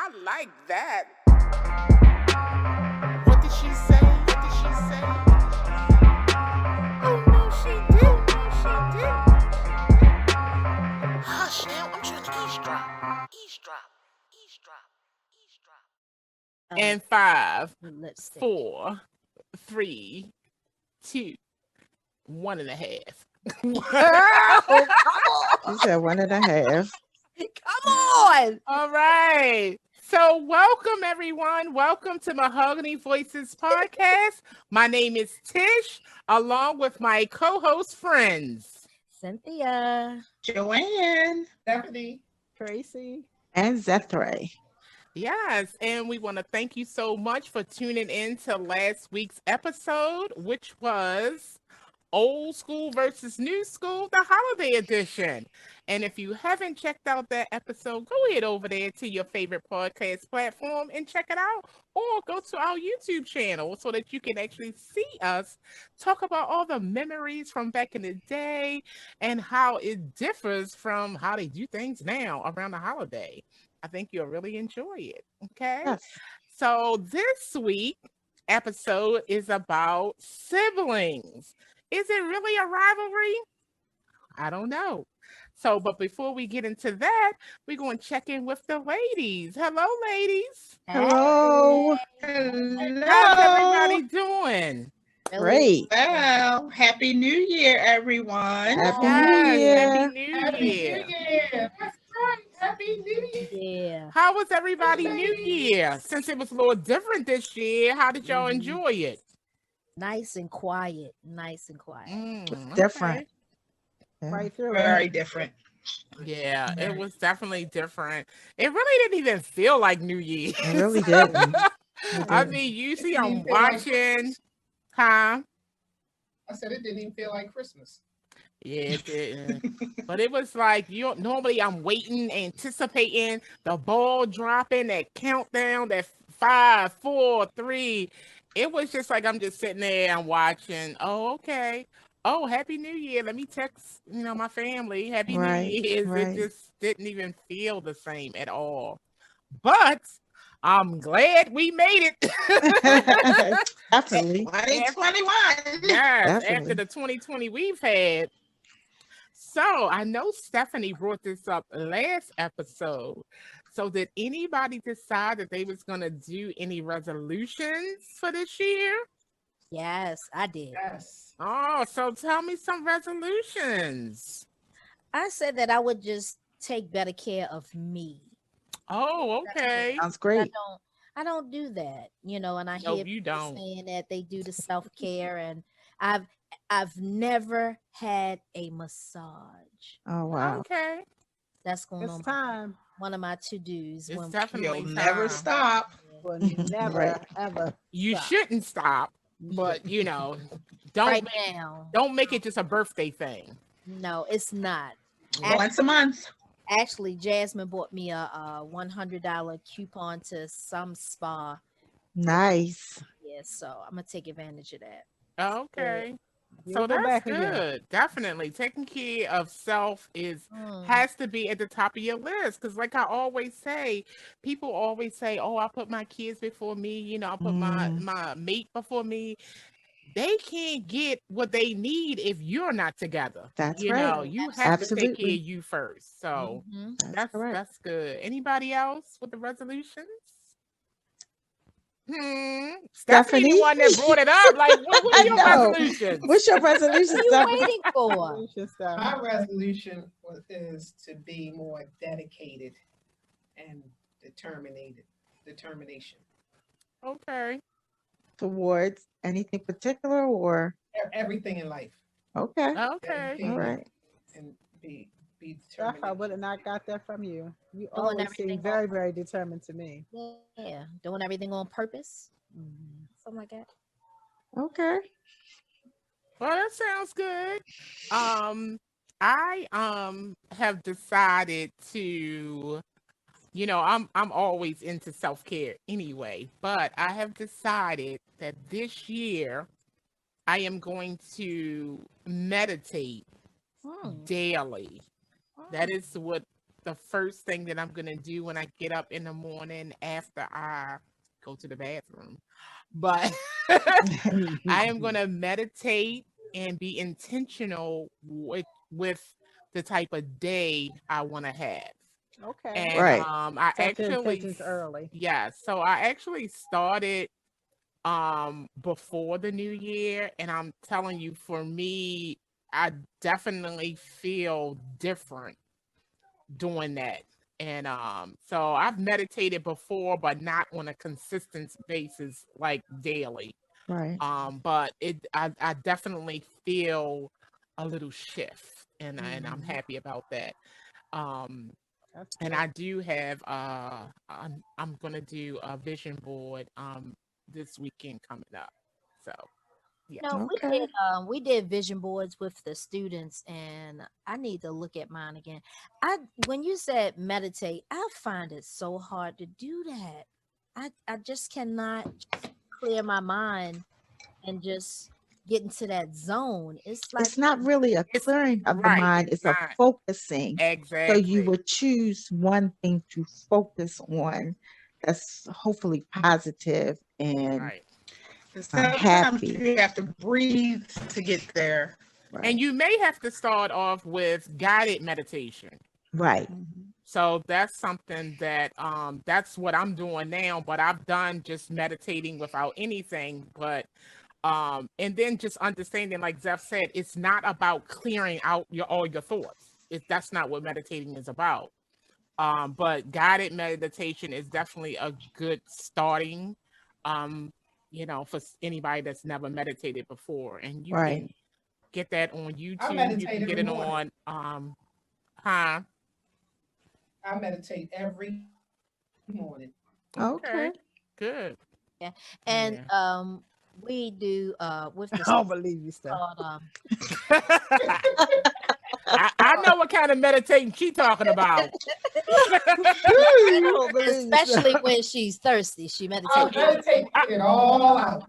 I like that. What did she say? What did she say? Oh no, she did. No, she did. Hush now, I'm trying to eavesdrop. Eavesdrop. Eavesdrop. Eavesdrop. And 5, Let's see. 4, 3, 2, 1.5. Oh, come You said 1.5. Come on. All right. So welcome, everyone. Welcome to Mahogany Voices podcast. My name is Tish, along with my co-host friends. Cynthia. Joanne. Stephanie. Tracy. And Zethray. Yes, and we want to thank you so much for tuning in to last week's episode, which was Old School versus New School, the holiday edition. And if you haven't checked out that episode, go ahead over there to your favorite podcast platform and check it out, or go to our YouTube channel so that you can actually see us talk about all the memories from back in the day and how it differs from how they do things now around the holiday. I think you'll really enjoy it. Okay. Yes. So this week episode is about siblings. Is it really a rivalry? I don't know. So, but before we get into that, we're going to check in with the ladies. Hello, ladies. Hello. How's everybody doing? Great. Well, Happy New Year, everyone. Happy Yes, New Year. Happy New Happy Year. New Year. That's right. Happy New Year. Yeah. How was everybody New Year? Since it was a little different this year, how did y'all enjoy it? Nice and quiet. Nice and quiet. Different. Okay. Yeah. Right through Very different. Yeah, it was definitely different. It really didn't even feel like New Year. It really didn't. I mean, usually It I'm didn't feel like watching, huh? I said it didn't even feel like Christmas. Yeah, it didn't. But it was like normally I'm waiting, anticipating the ball dropping, that countdown, that 5, 4, 3. It was just like I'm just sitting there and watching. Oh, okay. Oh, Happy New Year. Let me text, my family. Happy Right, New Year's. right. It just didn't even feel the same at all. But I'm glad we made it. Definitely. 2021. Yes, after Definitely. the 2020 we've had. So I know Stephanie brought this up last episode. So did anybody decide that they was going to do any resolutions for this year? Yes, I did. Yes. Oh, so tell me some resolutions. I said that I would just take better care of me. Oh, okay. Sounds I great. don't do that, and I No, hear you people don't. saying that they do the self-care, and I've never had a massage. Oh, wow. Okay. That's going It's on time. one of my to-dos. It's when- definitely You'll never time. stop. Will never, Right. ever. You stop. shouldn't stop, but right don't now. don't make it just a birthday thing. No, it's not. Once a month. Actually, Jasmine bought me a $100 coupon to some spa. Nice. Yeah, so I'm gonna take advantage of that. Okay. You'll So go that's back again. good. Definitely. Taking care of self has to be at the top of your list. Because like I always say, people always say, oh, I put my kids before me, I put my mate before me. They can't get what they need if you're not together. That's You right. know, you have to take care Absolutely. of you first. So Mhm. That's correct. that's good. Anybody else with the resolutions? Stephanie, Stephanie? the one that brought it up. Like, what I are your know. resolutions? What's your resolution, What are you Stephanie? waiting for? Resolution stuff. My resolution is to be more dedicated and determination. Okay. Towards anything particular or? Everything in life. Okay. Okay. Everything All right. And be Steph, determined. I would have not got that from you. You Doing always everything seem very, very determined to me. Yeah, doing everything on purpose, Mhm. something like that. Okay. Well, that sounds good. I have decided to, I'm always into self-care anyway, but I have decided that this year I am going to meditate daily. That is what the first thing that I'm gonna do when I get up in the morning after I go to the bathroom. But I am gonna meditate and be intentional with the type of day I want to have. Okay. And Right. I Set your actually intentions early. yeah, so I actually started before the new year, and I'm telling you, for me, I definitely feel different doing that. And so I've meditated before, but not on a consistent basis like daily. Right. But I definitely feel a little shift, and I'm Mhm. happy about that. Um That's and good. I do have I'm gonna do a vision board this weekend coming up. So yeah. No, Okay. we did vision boards with the students, and I need to look at mine again. I When you said meditate, I find it so hard to do that. I just cannot clear my mind and just get into that zone. It's like, It's not really a It's clearing of the right, mind, it's it's a not. focusing. So you Exactly. would choose one thing to focus on that's hopefully positive and Right. And sometimes happy. you have to breathe to get there. And Right. you may have to start off with guided meditation. Right. Mhm. So that's something that's what I'm doing now, but I've done just meditating without anything, but and then just understanding, like Zeph said, it's not about clearing out all your thoughts. That's not what meditating is about. But guided meditation is definitely a good starting, um, for anybody that's never meditated before. And you Right. can get that on I YouTube. You meditate can get every it morning. on huh? I meditate every morning. Okay. Okay. Good. yeah. And Yeah. we do with the I don't believe you, Steph. called I know what kind of meditating she talking about. I don't believe you, especially Steph. when she's thirsty, she I meditates. meditate to get it all out.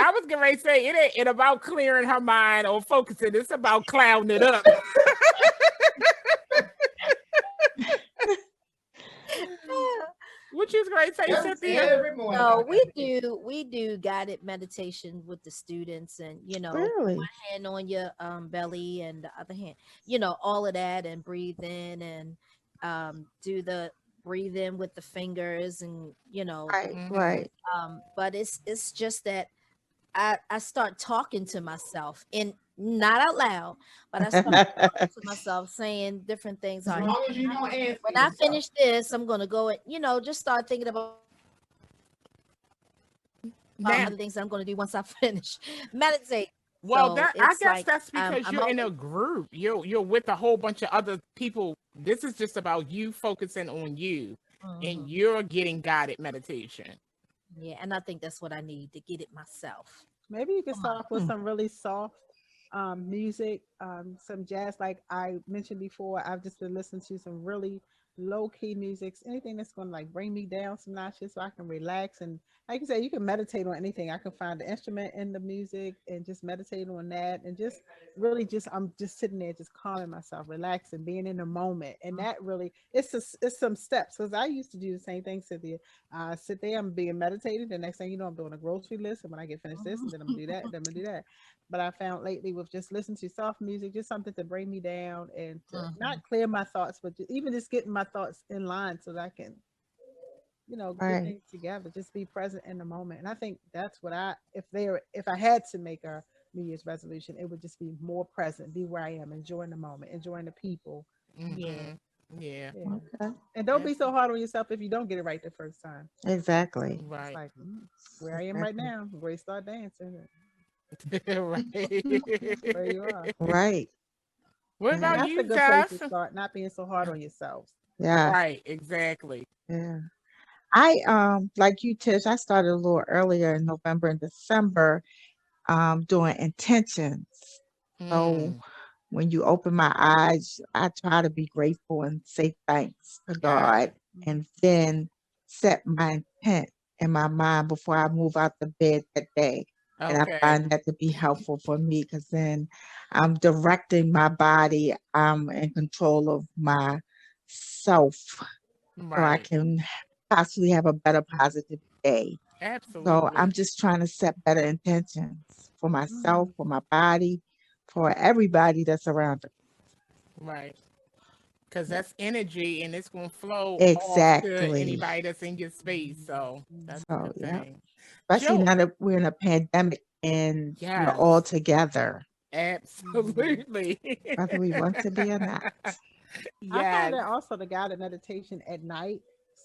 I was gonna say it ain't about clearing her mind or focusing. It's about clouding it up. What you was gonna say, Yep, Cynthia? every morning. No, I meditate. we do guided meditation with the students, and Really? one hand on your belly and the other hand, all of that, and breathe in and do the breathe in with the fingers, and Right. Mhm. Right. but it's just that I start talking to myself, and not out loud, but I start talking to myself, saying different things. As All right, long as you don't answer when I yourself. finish this, I'm gonna go and just start thinking about Now, other things that I'm gonna do once I finish meditate. well, So I it's guess like that's because I'm you're in a always, group. You're with a whole bunch of other people. This is just about you focusing on you, and Mhm. you're getting guided meditation. Yeah, and I think that's what I need to get it myself. Maybe you could Come on. start off with some really soft music, some jazz. Like I mentioned before, I've just been listening to some really low key music, anything that's going to like bring me down some notches so I can relax. And like you said, you can meditate on anything. I can find the instrument in the music and just meditate on that, and just really I'm just sitting there, just calming myself, relaxing, being in the moment. And that really, it's some steps, because I used to do the same thing, Cynthia. Sit there, I'm being meditated. The next thing you know, I'm doing a grocery list. And when I get finished this, and then I'm gonna do that, and then I'm gonna do that. But I found lately with just listening to soft music, just something to bring me down and to Mhm. not clear my thoughts, but even just getting my thoughts in line so that I can, get Right. things together, just be present in the moment. And I think that's what if I had to make a New Year's resolution, it would just be more present, be where I am, enjoying the moment, enjoying the people. Yeah. Mhm. Yeah. Yeah. Okay. And don't be so hard on yourself if you don't get it right the first time. Exactly. It's Right. like, where I am right Exactly. now, where you start dancing, Right. where you are. Right. What Yeah. And about that's a you, good place to Zeph? start, not being so hard on yourselves. Yeah. Right. Exactly. Yeah. I like you, Tish, I started a little earlier in November and December, doing intentions. So Mm, when you open my eyes, I try to be grateful and say thanks to God, gotcha. and then set my intent in my mind before I move out the bed that day. And I Okay. find that to be helpful for me, because then I'm directing my body. I'm in control of my self so I Right. can possibly have a better positive day. So I'm Absolutely. just trying to set better intentions for myself, Mm. for my body, for everybody that's around us. Right. Because that's energy and it's going to flow off to Exactly. anybody that's in your space. So that's a So good yeah. thing. Especially Joe, now that we're in a pandemic and we're all yes, together, Mhm. absolutely. whether we want to be or not. I find Yes. that also the guided meditation at night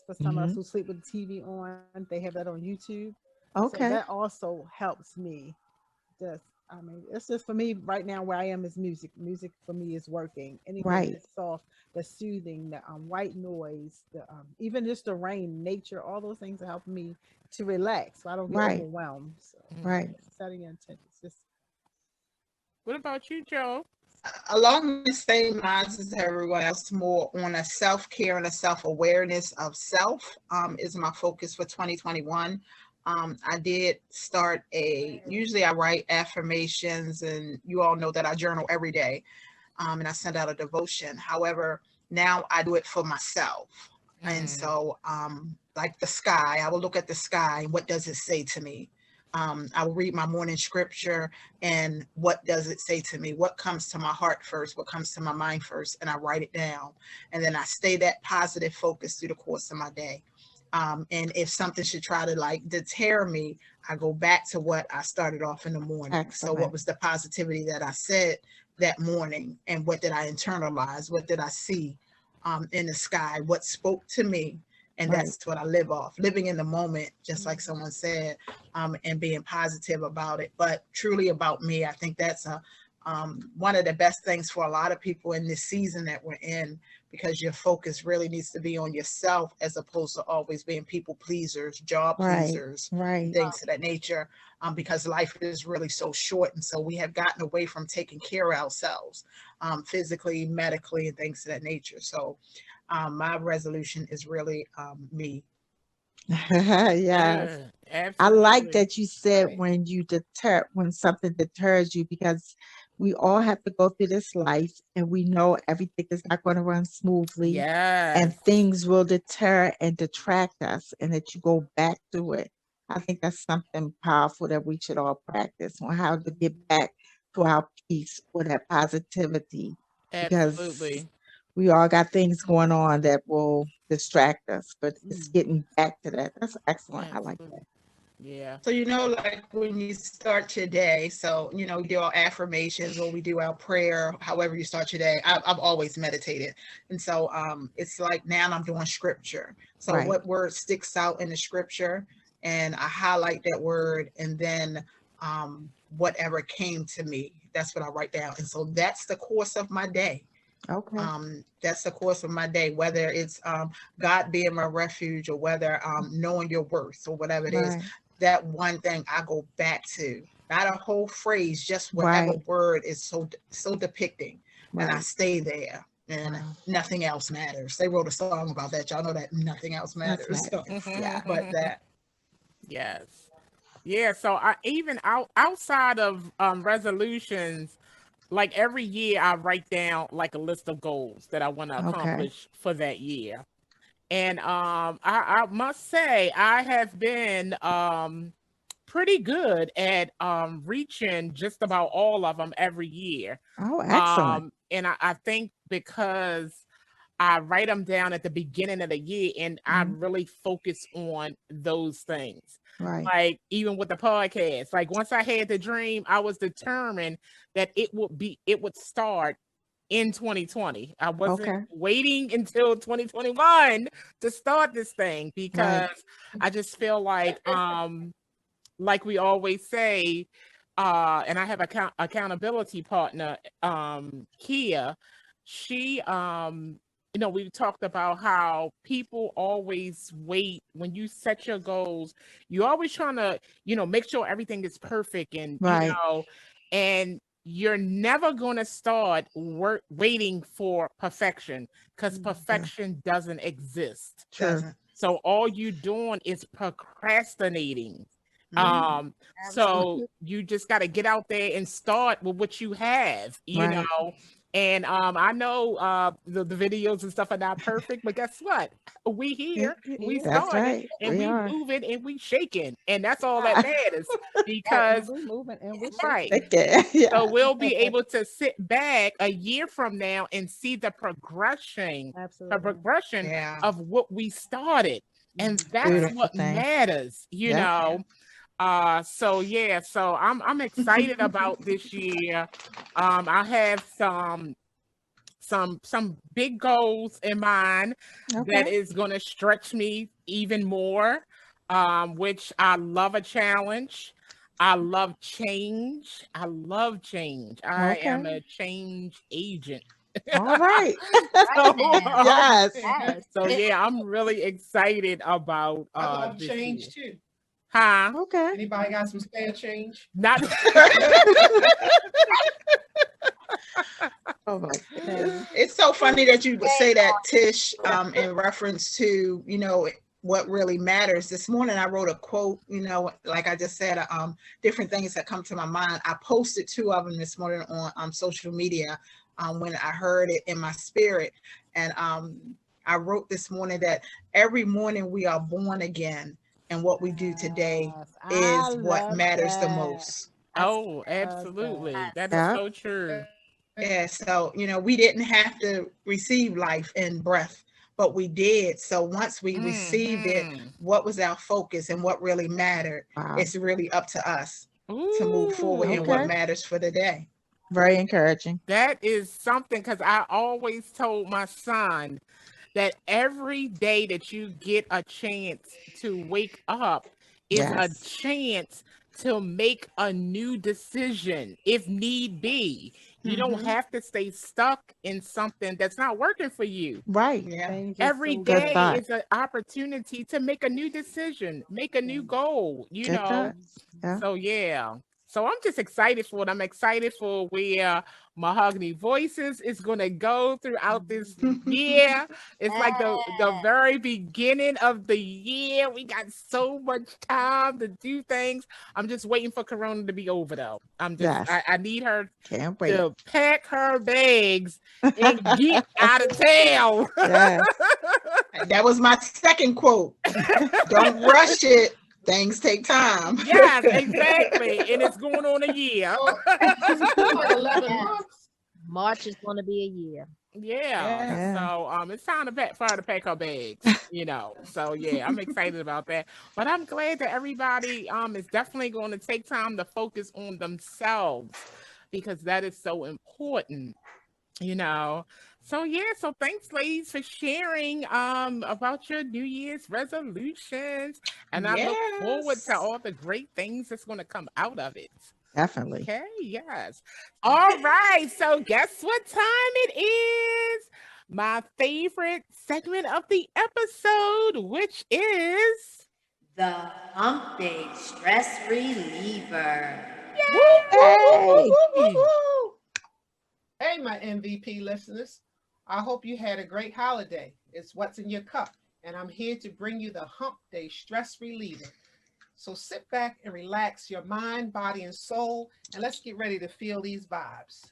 for some of us Hmm. who sleep with the TV on, they have that on YouTube. So that Okay. also helps me. Just, I mean, it's just for me right now where I am is music. Music for me is working. Anything Right. that's soft, that's soothing, the white noise, the even just the rain, nature, all those things are helping me to relax, so I don't get Right. overwhelmed. So Mhm. Right. yeah, setting your intentions. Just What about you, Joe? Along the same lines as everyone else, more on a self-care and a self-awareness of self is my focus for 2021. I did start usually I write affirmations, and you all know that I journal every day, and I send out a devotion. However, now I do it for myself. And Mm, so, like the sky, I will look at the sky. What does it say to me? I will read my morning scripture, and what does it say to me? What comes to my heart first? What comes to my mind first? And I write it down. And then I stay that positive focus through the course of my day. And if something should try to like deter me, I go back to what I started off in the morning. So, what Excellent. was the positivity that I said that morning? And what did I internalize? What did I see in the sky? What spoke to me? And Right. that's what I live off, living in the moment, just like someone said, and being positive about it, but truly about me. I think that's one of the best things for a lot of people in this season that we're in, because your focus really needs to be on yourself as opposed to always being people pleasers, job Right. pleasers, and Right. things of that nature. Because life is really so short, and so we have gotten away from taking care of ourselves, physically, medically, and things of that nature. So my resolution is really me. Yes. good. I like Absolutely. that you said Right. when something deters you, because we all have to go through this life and we know everything is not going to run smoothly and Yes. things will deter and detract us, and that you go back to it. I think that's something powerful that we should all practice on how to get back to our peace or that positivity, because Absolutely. we all got things going on that will distract us, but it's mm, getting back to that. That's excellent. I like Absolutely. that. Yeah. So, like when you start your day, so, we do our affirmations or we do our prayer, however you start your day. I've always meditated. And so it's like now I'm doing scripture. So, Right. what word sticks out in the scripture? And I highlight that word, and then whatever came to me, that's what I write down. And so that's the course of my day. Okay. That's the course of my day, whether it's God being my refuge, or whether knowing your worth, or whatever it is. Right. That one thing I go back to, not a whole phrase, just whatever Right. word is so depicting, and I Right. stay there, and Wow. nothing else matters. They wrote a song about that. Y'all know that nothing else That's matters. So, nice. Yeah. but that Yes. Yeah, so I even outside of resolutions, like every year I write down like a list of goals that I want to Okay. accomplish for that year. And I must say I have been pretty good at reaching just about all of them every year. Oh, excellent. And I think because I write them down at the beginning of the year and I Mhm. really focus on those things. Right. Like even with the podcast, like once I had the dream, I was determined that it would start in 2020. I wasn't Okay. waiting until 2021 to start this thing Right. because I just feel like we always say, and I have accountability partner, Kia. She, we talked about how people always wait when you set your goals. You're always trying to, make sure everything is perfect, and Right. and you're never going to start waiting for perfection because mm, Yeah. perfection doesn't exist. True. doesn't. So all you're doing is procrastinating. Mm-hmm. So Absolutely. you just got to get out there and start with what you have, Right. And I know the videos and stuff are not perfect, but guess what? We here, we Yeah. That's started, right. and We we are. moving and we shaking, and that's all that matters. Right, and Because we're moving and we're right, shaking. Okay. so Yeah. we'll be able to sit back a year from now and see the Absolutely. progression Yeah. of what we started. And that's Right. Beautiful what thing. matters, you Yep. know. So yeah, so I'm excited about this year. I have some big goals in mind that Okay. is going to stretch me even more, which I love a challenge. I love change. I love change. I am Okay. a change agent. All right. so, Right now. Yes. Yes. so yeah, I'm really excited about I love this year. change too. Huh? Okay. Anybody got some spare change? Not Oh my goodness. It's so funny that you would say that, Tish, in reference to, what really matters. This morning I wrote a quote, like I just said, different things that come to my mind. I posted 2 of them this morning on social media when I heard it in my spirit. And I wrote this morning that every morning we are born again, and what we do today Yes, I is what love matters the that. most. oh, Love that. absolutely. That is Yeah. so true. Yeah, so we didn't have to receive life and breath, but we did. So once we received it, Mhm. what was our focus and what really mattered? Wow. It's really up to us to move forward in Ooh. what Okay. matters for the day. Very encouraging. That is something because I always told my son that every day that you get a chance to wake up is a Yes. chance to make a new decision if need be. You don't Mhm. have to stay stuck in something that's not working for you. Right. Yeah. Change is Every so Good day good. thought. is an opportunity to make a new decision, make a new goal, Good thought. Yeah. So yeah. So I'm just excited for it. I'm excited for where Mahogany Voices is gonna go throughout this year. It's like the very beginning of the year. We got so much time to do things. I'm just waiting for Corona to be over though. Yes. I need her Can't wait. to pack her bags and get out of town. Yes. That was my second quote. Don't rush it. Things take time. Yes, exactly. And it's going on a year. Oh, like 11 Yes. months. March is going to be a year. Yeah. Yeah. So it's time for her to pack her bags, So yeah, I'm excited about that. But I'm glad that everybody is definitely going to take time to focus on themselves because that is so important. So yeah, so thanks ladies for sharing about your New Year's resolutions, and I look forward to Yes. all the great things that's going to come out of it. Definitely. Okay, yes. All right, so guess what time it is? My favorite segment of the episode, which is The Hump Day Stress Reliever. Hey. Hey, my MVP listeners. I hope you had a great holiday. It's what's in your cup, and I'm here to bring you the Hump Day Stress Reliever. So sit back and relax your mind, body, and soul, and let's get ready to feel these vibes.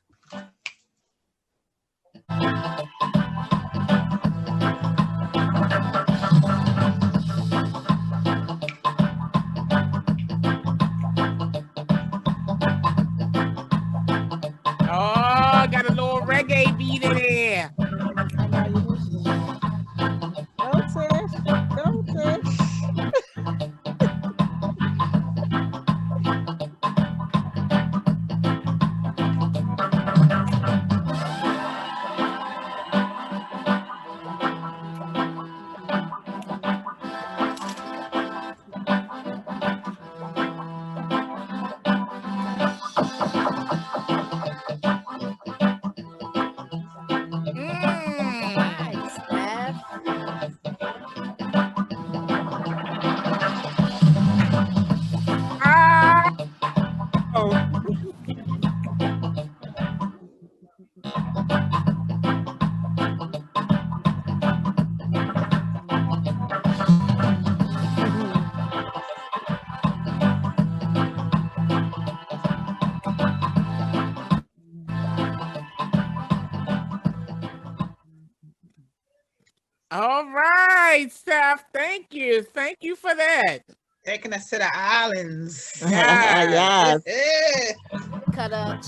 oh, got a little reggae beat in there. I know you need to. Go, Tish. Go, Tish. All right, Steph. Thank you. Thank you for that. Taking us to the islands. Yes. Yes. Cut a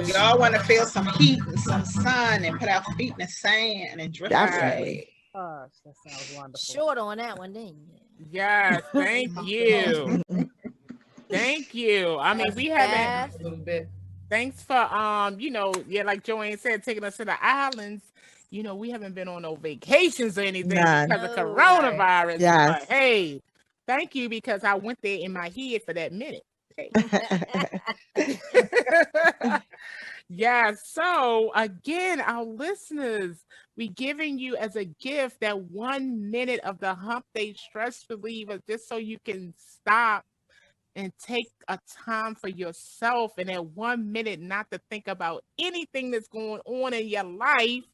We all want to feel some heat and some sun and put our feet in the sand and drift away. Definitely. Gosh, that sounds wonderful. short on that one, didn't you? Yes. Thank you. Thank you. I mean, we haven't. Beth, A little bit. Thanks for yeah, like Joanne said, taking us to the islands. We haven't been on no vacations or anything None. because of No. coronavirus. Yes. But hey, thank you because I went there in my head for that minute. Hey. Yeah, so again, our listeners, we giving you as a gift that 1 minute of the Hump Day Stress Reliever just so you can stop and take a time for yourself and that 1 minute not to think about anything that's going on in your life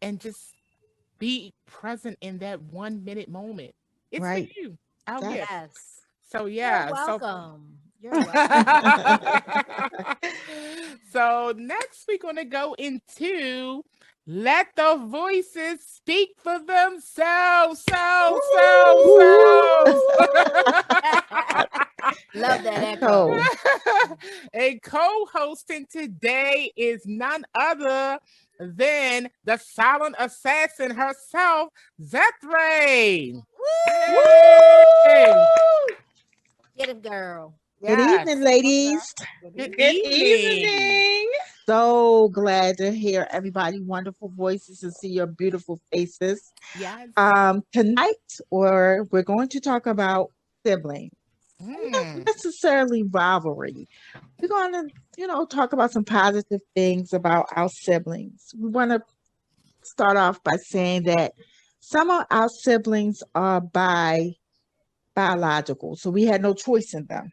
and just be present in that 1 minute moment. It's Right. for you. Our Yes. gift. yes. So You're yeah, welcome. You're welcome. so next we're going to go into let the voices speak for themselves. Love that echo. Echo. And co-hosting today is none other than the silent assassin herself, Zethray. Yay! Get him, girl. Good Yes. evening, ladies. Good Good evening. evening. So glad to hear everybody wonderful voices and see your beautiful faces. Yes. Tonight, or we're going to talk about siblings. Not necessarily rivalry. We're going to, talk about some positive things about our siblings. We want to start off by saying that some of our siblings are biological, so we had no choice in them.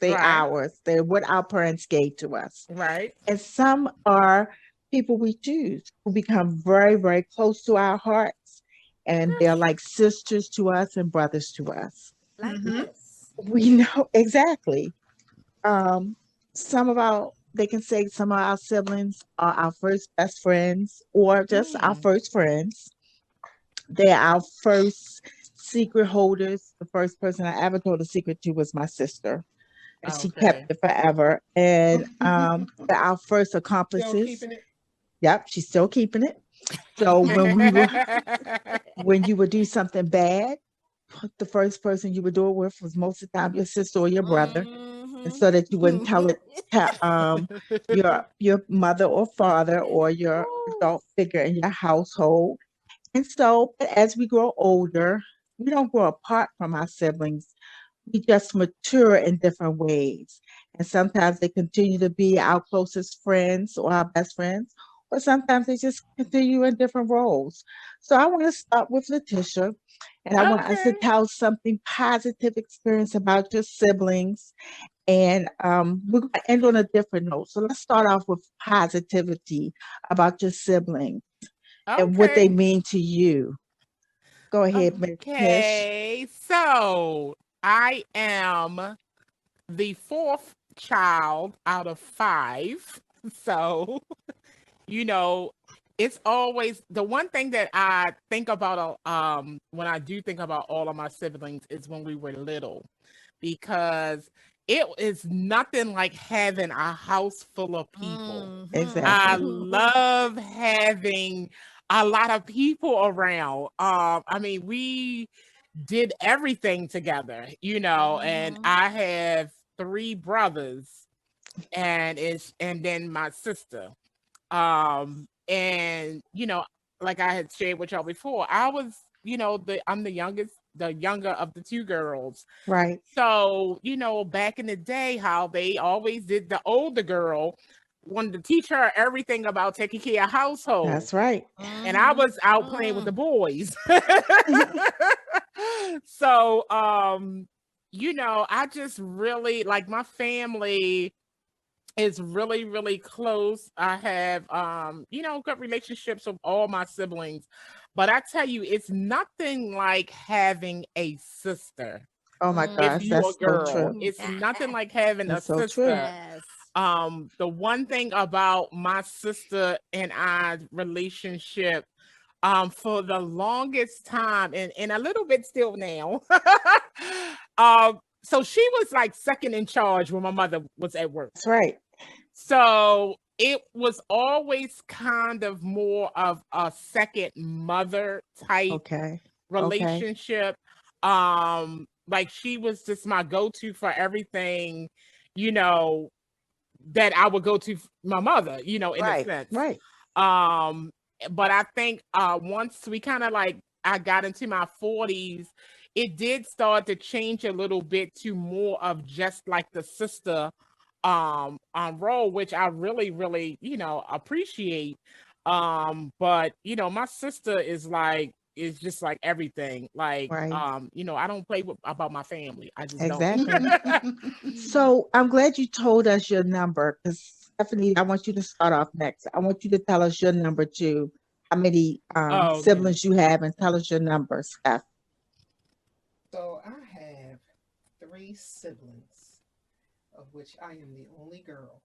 They're Right. ours. They're what our parents gave to us. Right. And some are people we choose who become very, very close to our hearts. And they're like sisters to us and brothers to us. Like Mhm. this. We know exactly. They can say some of our siblings are our first best friends or just our first friends. They're our first secret holders. The first person I ever told a secret to was my sister. And she Okay. kept it forever. And they're our first Still accomplices. keeping it. Yep, she's still keeping it. So when you would do something bad, the first person you would do it with was most of the time your sister or your brother, and so that you wouldn't tell it your mother or father or your adult figure in your household. And so, but as we grow older, we don't grow apart from our siblings. We just mature in different ways. And sometimes they continue to be our closest friends or our best friends, or sometimes they just continue in different roles. So I want to start with Letitia, and I want us to Okay. tell something positive experience about your siblings. And we're going to end on a different note. So let's start off with positivity about your siblings and what they Okay. mean to you. Go ahead, Miss Tish. Okay. So I am the fourth child out of 5. So, it's always the one thing that I think about when I do think about all of my siblings is when we were little, because it is nothing like having a house full of people. I Exactly. love having a lot of people around. I mean, we did everything together, and I have 3 brothers and then my sister. And like I had shared with y'all before, I was, I'm the younger of the 2 girls. Right. So, back in the day, how they always did, the older girl wanted to teach her everything about taking care of household. That's right. And I was out playing with the boys. So, I just really like my family is really, really close. I have, good relationships with all my siblings. But I tell you, it's nothing like having a sister. Oh my If gosh, you a that's so girl, true. it's nothing like having a That's so true. sister. Yes. The one thing about my sister and I relationship, for the longest time, and a little bit still now. So she was like second in charge when my mother was at work. That's right. So it was always kind of more of a second mother type Okay. Okay. relationship. Like she was just my go-to for everything, you know, that I would go to my mother, in a Right. sense. Right. Um, but I think once we kind of like I got into my 40s, it did start to change a little bit to more of just like the sister role, which I really, really, appreciate. But my sister is just like everything. Like, Right. I don't play about my family. I just don't. Exactly. So I'm glad you told us your number because Stephanie, I want you to start off next. I want you to tell us your number too. How many Oh, goodness. siblings you have, and tell us your number, Steph. So I have 3 siblings, of which I am the only girl.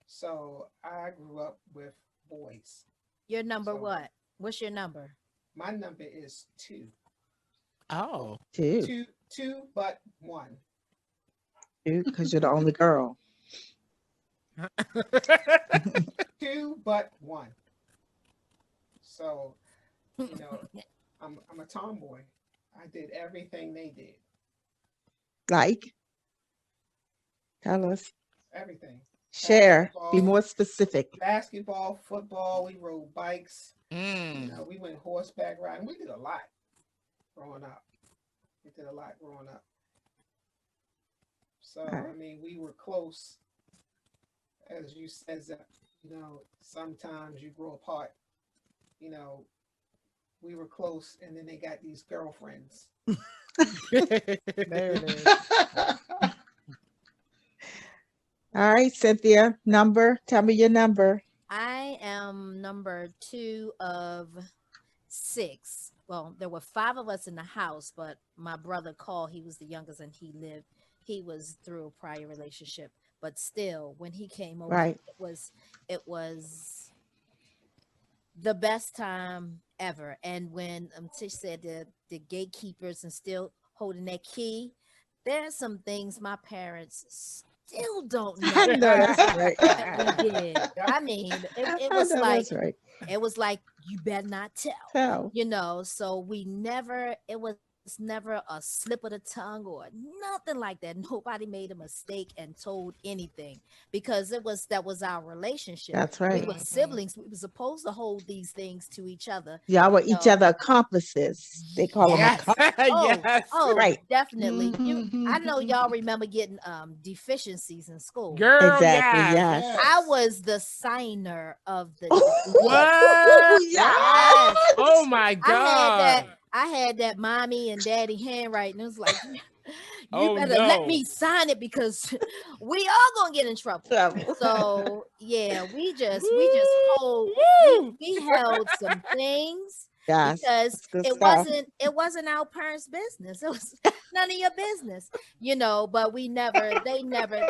So I grew up with boys. Your number So what? What's your number? my number is two. Oh. Two. Two, but one. Two, because you're the only girl. Two, but one. So, you know, I'm a tomboy. I did everything they did. Like, tell us. Everything. Share. Be Basketball, more specific. basketball, football. We rode bikes. Mm. We went horseback riding. We did a lot growing up. We did a lot growing up. So Right. I mean, we were close, as you said. That sometimes you grow apart. You know, we were close, and then they got these girlfriends. There it is. All right, Cynthia, number. Tell me your number. I am number 2 of 6. Well, there were 5 of us in the house, but my brother Carl, he was the youngest, and he was through a prior relationship. But still, when he came over, Right. it was the best time ever. And when Tish said the gatekeepers and still holding that key, there's some things my parents still don't I know know that's right. that we did. Yeah. I mean, it I was know like that's right. you better not tell, Tell. so it was never a slip of the tongue or nothing like that. Nobody made a mistake and told anything because that was our relationship. That's We right. were Mhm. siblings. We were supposed to hold these things to each other. Y'all were You each know, other accomplices. They call them Yes. yes. Oh, Yes. oh, Right. definitely. I know y'all remember getting deficiencies in school. Girl, Exactly. yes. Yes. I Yes. was the signer of the What? yes. Oh Yes. my I had that God. I had that mommy and daddy handwriting. It was like you Oh better let no. me sign it because we all gonna get in trouble. Trouble. So yeah, we just hold Woo! we held some things Yes. because That's good it stuff. wasn't our parents' business. It was none of your business, but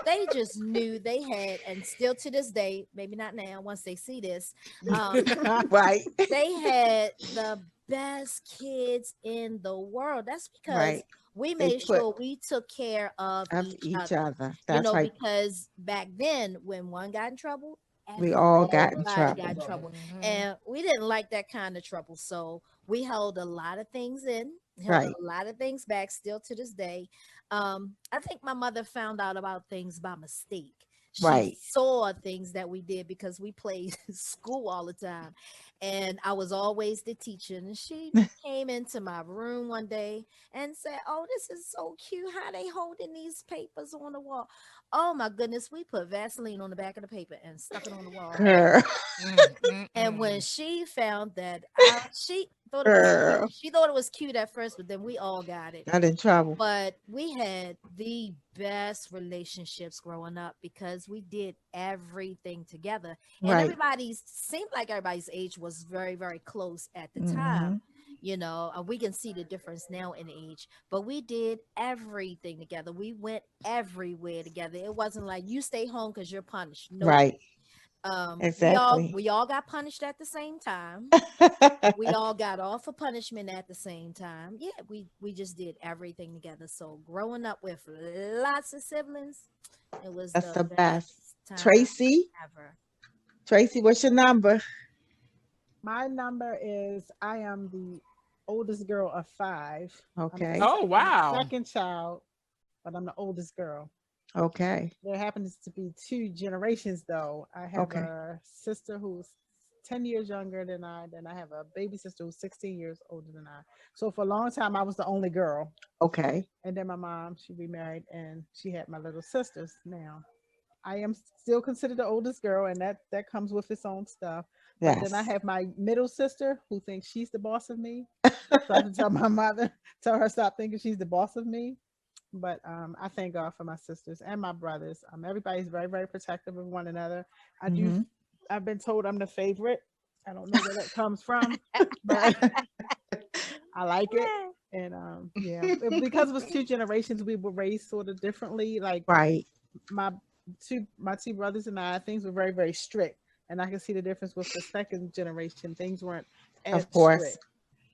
they just knew they had, and still to this day, maybe not now, once they see this, um, Right. they had the best kids in the world. That's because Right. we They made put sure we took care of of each each other. other. That's right. Because back then, when one got in trouble, We all All got of in us got everybody in got in trouble. trouble. trouble. Mhm. And we didn't like that kind of trouble. So we held a lot of things in, held Right. a lot of things back still to this day. I think my mother found out about things by mistake. She Right. saw things that we did because we played school all the time. And I was always the teacher. And she came into my room one day and said, "Oh, this is so cute. How they holding these papers on the wall?" Oh my goodness, we put Vaseline on the back of the paper and stuck it on the wall. Girl. And when Mm. she found that, she thought it was cute. Girl. She thought it was cute at first, but then we all got it. Got in trouble. But we had the best relationships growing up because we did everything together. And Right. everybody's seemed like everybody's age was very, very close at the Mm-hmm. time. And we can see the difference now in age, but we did everything together. We went everywhere together. It wasn't like you stay home because you're punished. Nope. Right. Exactly. We all got punished at the same time. We all got off of punishment at the same time. Yeah, we just did everything together. So growing up with lots of siblings, it was That's the the best. best time Tracy, ever. Tracy, what's your number? My number is I am the oldest girl of five. I'm the Okay. Oh, I'm the wow. second child, but I'm the oldest girl. Okay. There happens to be two generations though. I have Okay. a sister who's 10 years younger than I, then I have a baby sister who's 16 years older than I. So for a long time I was the only girl. Okay. And then my mom, she remarried and she had my little sisters. Now I am still considered the oldest girl, and that comes with its own stuff. But then I Yes. have my middle sister who thinks she's the boss of me. So I have to tell my mother, tell her stop thinking she's the boss of me. But I thank God for my sisters and my brothers. Everybody's very, very protective of one another. I do. Hmm. I've been told I'm the favorite. I don't know where that comes from, but I like it. And yeah, because it was two generations, we were raised sort of differently. Like Right. my my two brothers and I, things were very, very strict. And I can see the difference with the second generation. Things weren't as Of course. strict.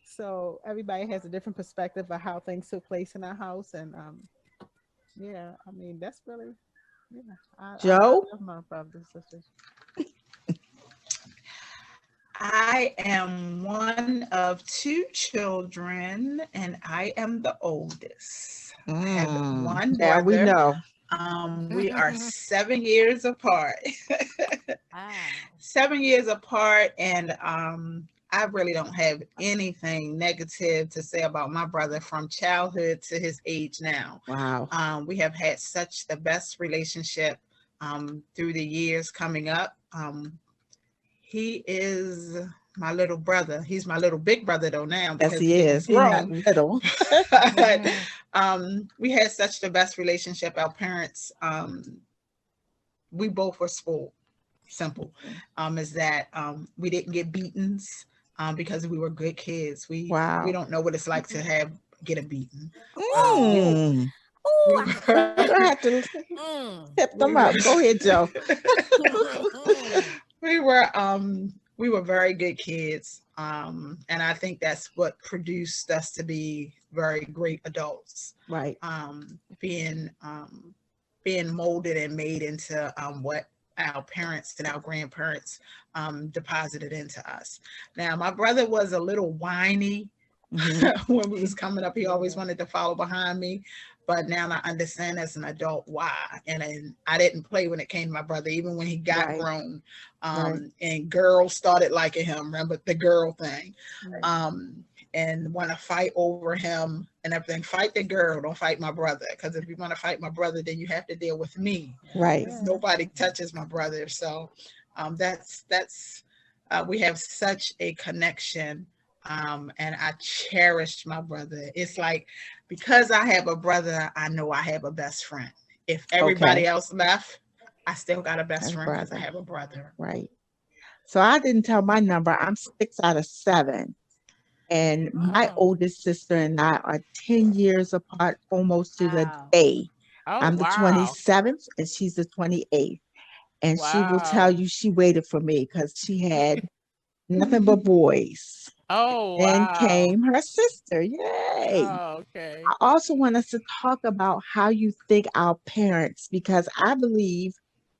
So everybody has a different perspective of how things took place in our house. And yeah, I mean that's really yeah. I Joe? love my brothers and sisters. I am one of two children, and I am the oldest. I have one Now we brother. know. We are 7 years apart. Wow. 7 years apart, and I really don't have anything negative to say about my brother from childhood to his age now. Wow. We have had such the best relationship through the years coming up. He is my little brother. He's my little big brother though now Yes, because he he's is. He's not grown. little. But we had such the best relationship. Our parents, we both were spoiled. Simple, is that we didn't get beatings because we were good kids. We Wow. don't know what it's like to get a beating. We, Mm. we Oh, were, You're gonna have to tip them we were up. Go ahead, Joe. we were very good kids, and I think that's what produced us to be very great adults, Right. being molded and made into what our parents and our grandparents deposited into us. Now my brother was a little whiny Hmm. when we was coming up. He always wanted to follow behind me, but now I understand as an adult why. And I didn't play when it came to my brother, even when he got Right. grown. Right. And girls started liking him. Remember the girl thing, Right. and want to fight over him and everything. Fight the girl, don't fight my brother. Because if you want to fight my brother, then you have to deal with me. Right. Yeah. Nobody touches my brother. So that's we have such a connection. And I cherish my brother. It's like because I have a brother, I know I have a best friend. If everybody Okay. else left, I still got a best That's friend because I brother. have a brother. Right. So I didn't tell my number. I'm 6 out of 7. And my wow. oldest sister and I are 10 years apart almost to the Wow. day. Oh, I'm the wow. 27th and she's the 28th. And she will tell Wow. you she waited for me because she had nothing but boys. Oh, Then wow. came her sister. Yay. Oh, okay. I also want us to talk about how you think our parents, because I believe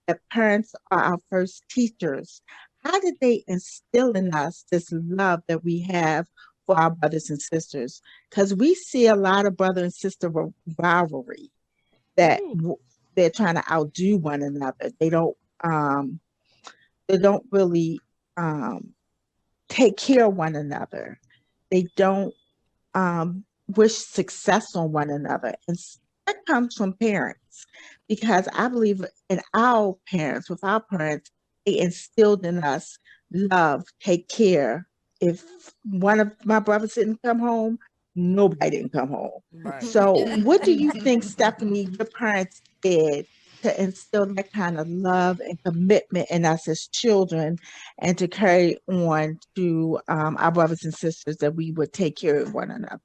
that parents are our first teachers. How did they instill in us this love that we have for our brothers and sisters? Because we see a lot of brother and sister rivalry that Ooh. they're trying to outdo one another. They don't really take care of one another. They don't wish success on one another. And that comes from parents because I believe in our parents, with our parents, they instilled in us love, take care. If one of my brothers didn't come home, nobody didn't come home. Right. So, what do you think, Stephanie, your parents did to instill that kind of love and commitment in us as children and to carry on to our brothers and sisters that we would take care of one another?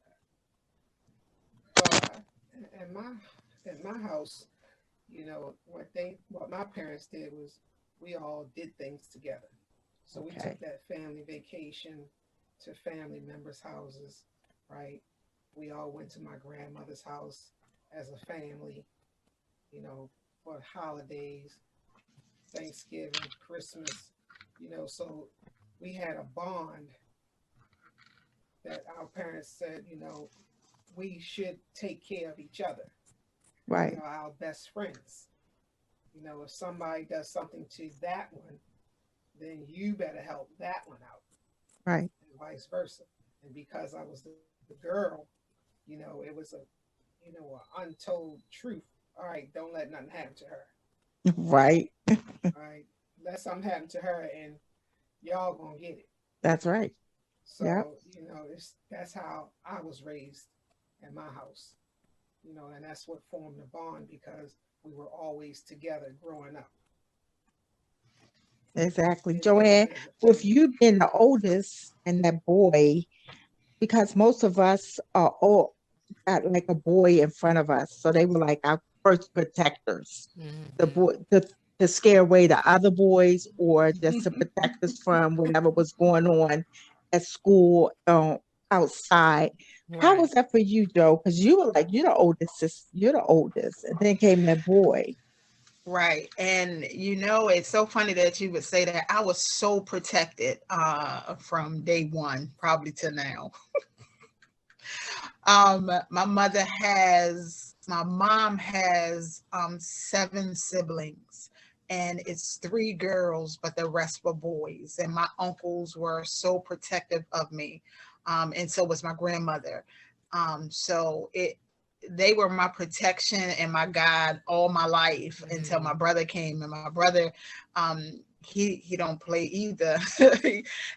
Well, in my house, what my parents did was we all did things together. So we Okay. took that family vacation to family members' houses, right? We all went to my grandmother's house as a family, for holidays, Thanksgiving, Christmas, so we had a bond that our parents said, we should take care of each other. We Right. are our best friends. If somebody does something to that one, then you better help that one out, Right. and vice versa. And because I was the girl, it was a untold truth. All right, don't let nothing happen to her. Right. All right, let something happen to her, and y'all gonna get it. That's right. Yep. So that's how I was raised in my house. And that's what formed the bond because we were always together growing up. Exactly. It made a Joanne, bit of a with change. you being the oldest and that boy, because most of us are all got like a boy in front of us. So they were like our first protectors. The Mhm. boy to scare away the other boys or just to protect us from whatever was going on at school, outside. How Right. was that for you, Joe? Because you were like, you're the oldest, you're the oldest. And then came that boy. Right. And it's so funny that you would say that. I was so protected from day one, probably to now. My mom has 7 siblings, and it's 3 girls, but the rest were boys. And my uncles were so protective of me. And so was my grandmother. So they were my protection and my God all my life until my Mhm. brother came. And my brother, he don't play either.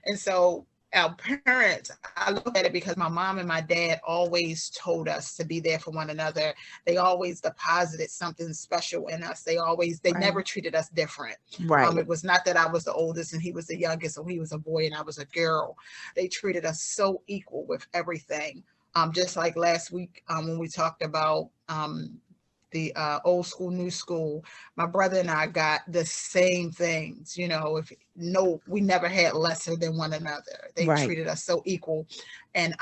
And so our parents, I look at it because my mom and my dad always told us to be there for one another. They always deposited something special in us. They never Right. treated us different. Right. It was not that I was the oldest and he was the youngest, or he was a boy and I was a girl. They treated us so equal with everything. Just like last week, when we talked about the old school, new school, my brother and I got the same things. If no, we never had lesser than one another. They Right. treated us so equal, and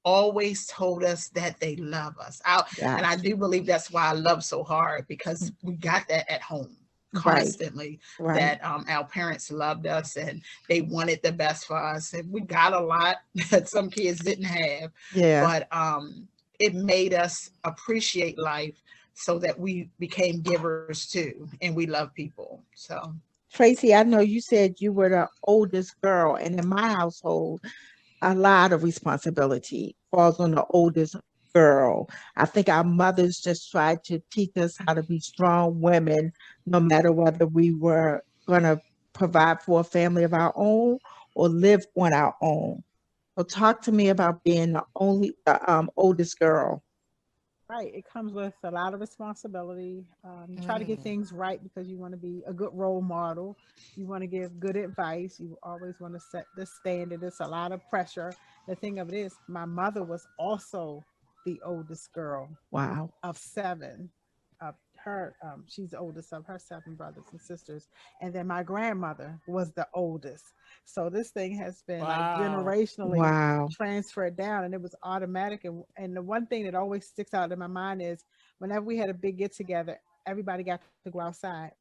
always told us that they love us. And I Yes. do believe that's why I love so hard, because we got that at home Right. constantly, Right. that our parents loved us and they wanted the best for us, and we got a lot that some kids didn't have, Yeah. but it made us appreciate life, so that we became givers too, and we love people. So Tracy, I know you said you were the oldest girl, and in my household, a lot of responsibility falls on the oldest girl. I think our mothers just tried to teach us how to be strong women, no matter whether we were going to provide for a family of our own or live on our own. So, talk to me about being the oldest girl. Right. It comes with a lot of responsibility. You try to get Mm. things right because you want to be a good role model. You want to give good advice. You always want to set the standard. It's a lot of pressure. The thing of it is, my mother was also the oldest girl Wow. of seven. Of her, she's the oldest of her 7 brothers and sisters, and then my grandmother was the oldest. So this thing has been like Wow. generationally Wow. transferred down, and it was automatic. And the one thing that always sticks out in my mind is whenever we had a big get together, everybody got to go outside,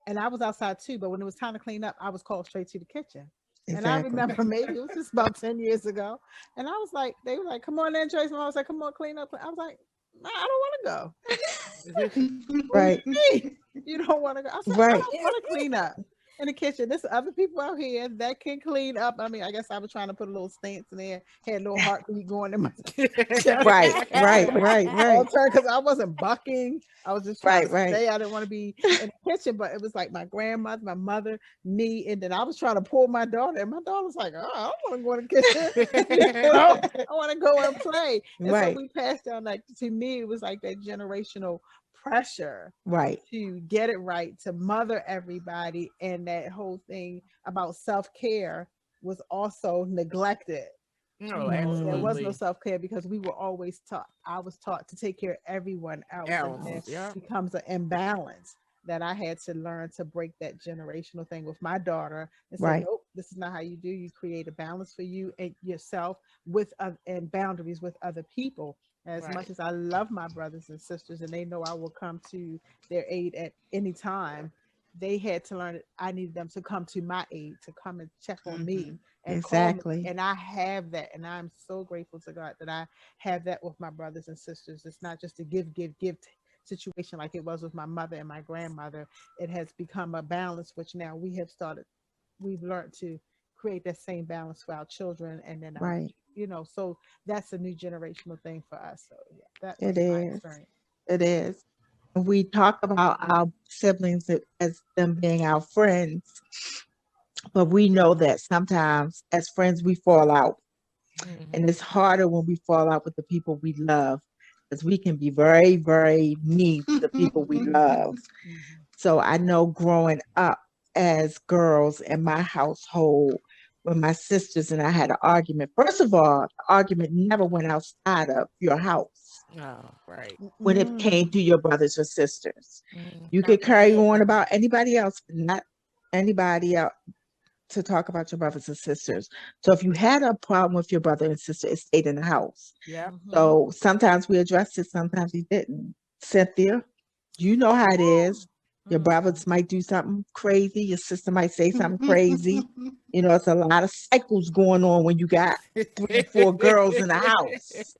and I was outside too. But when it was time to clean up, I was called straight to the kitchen. And I Exactly. remember maybe it was just about 10 years ago, and I was like, they were like, "Come on in, Trace." And I was like, "Come on, clean up." I was like, "Nah, I don't want to go." What do Right. you mean? You don't want to go? I said, I Right. don't want to clean up in the kitchen. There's other people out here that can clean up. I mean, I guess I was trying to put a little stance in there, had a little heartbeat going in my chest. Right. I had Right. my Right. all Right. turned because I wasn't bucking. I was just trying Right. to Right. stay. I didn't want to be in the kitchen, but it was like my grandmother, my mother, me, and then I was trying to pull my daughter, and my daughter was like, "Oh, I don't want to go in the kitchen." I want to go and play. And so Right. we passed down, like, to me, it was like that generational pressure Right. to get it right, to mother everybody, and that whole thing about self-care was also neglected. No, There was no absolutely. self-care because we were always taught, I was taught to take care of everyone else, and Else. then Yeah. becomes an imbalance. that I had to learn to break that generational thing with my daughter and say, Right. nope, this is not how you do. You create a balance for you and yourself with and boundaries with other people. As Right. much as I love my brothers and sisters and they know I will come to their aid at any time, they had to learn that I needed them to come to my aid, to come and check on me Mhm. and call me. Exactly. And I have that. And I'm so grateful to God that I have that with my brothers and sisters. It's not just a give situation like it was with my mother and my grandmother. It has become a balance, which now we've learned to create that same balance for our children and then our, Right. so that's a new generational thing for us. So yeah, that was It my is. experience. It is. We talk about our siblings as them being our friends, but we know that sometimes as friends we fall out. And Mhm. it's harder when we fall out with the people we love because we can be very, very mean to the people we love. Mhm. So I know growing up as girls in my household, when my sisters and I had an argument, first of all, the argument never went outside of your house Oh, right. when it came to your brothers or sisters. Mhm. You Not could the carry on bedroom. about anybody else, but not anybody else to talk about your brothers and sisters. So if you had a problem with your brother and sister, it stayed in the house. Yep. Mm-hmm. So sometimes we addressed it, sometimes we didn't. Cynthia, you know how it is. Your Mm-mm. brothers might do something crazy. Your sister might say something crazy. You know, it's a lot of cycles going on when you got 3 or 4 girls in the house.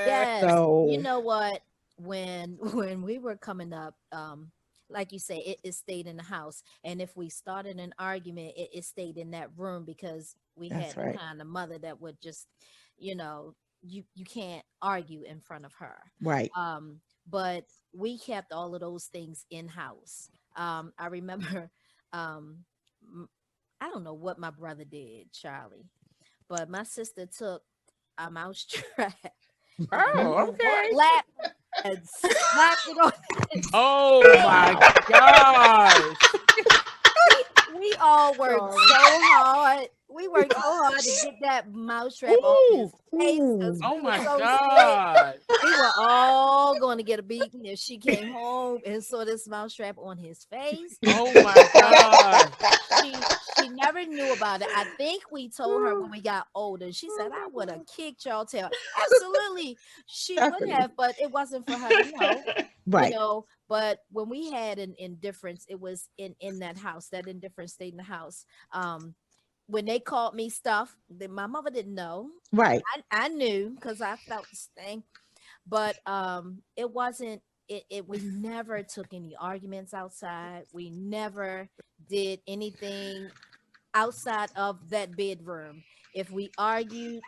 Yes, you So, know what? When when we were coming up, like you say, it stayed in the house, and if we started an argument, it stayed in that room because we that's had the right. kind of mother that would just, you know, you can't argue in front of her. Right. But we kept all of those things in house. I remember, um, m- I don't know what my brother did, Charlie, but my sister took a mouse trap and Oh, okay. slapped and slapped it on his Oh my face. gosh. We all worked Sorry. so hard. We worked so hard to get that mouse trap off his Ooh. face because Ooh, we Oh were my so sick. God. We were all going to get a beating if she came home and saw this mouse trap on his face. Oh my But gosh. she never knew about it. I think we told her when we got older. She said, "I would have kicked y'all tail." Absolutely, she would Stephanie. have, but it wasn't for her to know, Right. But when we had an indifference, it was in that house. That indifference stayed in the house. When they called me stuff, then my mother didn't know. Right. I knew because I felt this thing, but it wasn't. It we never took any arguments outside. We never did anything outside of that bedroom. If we argued,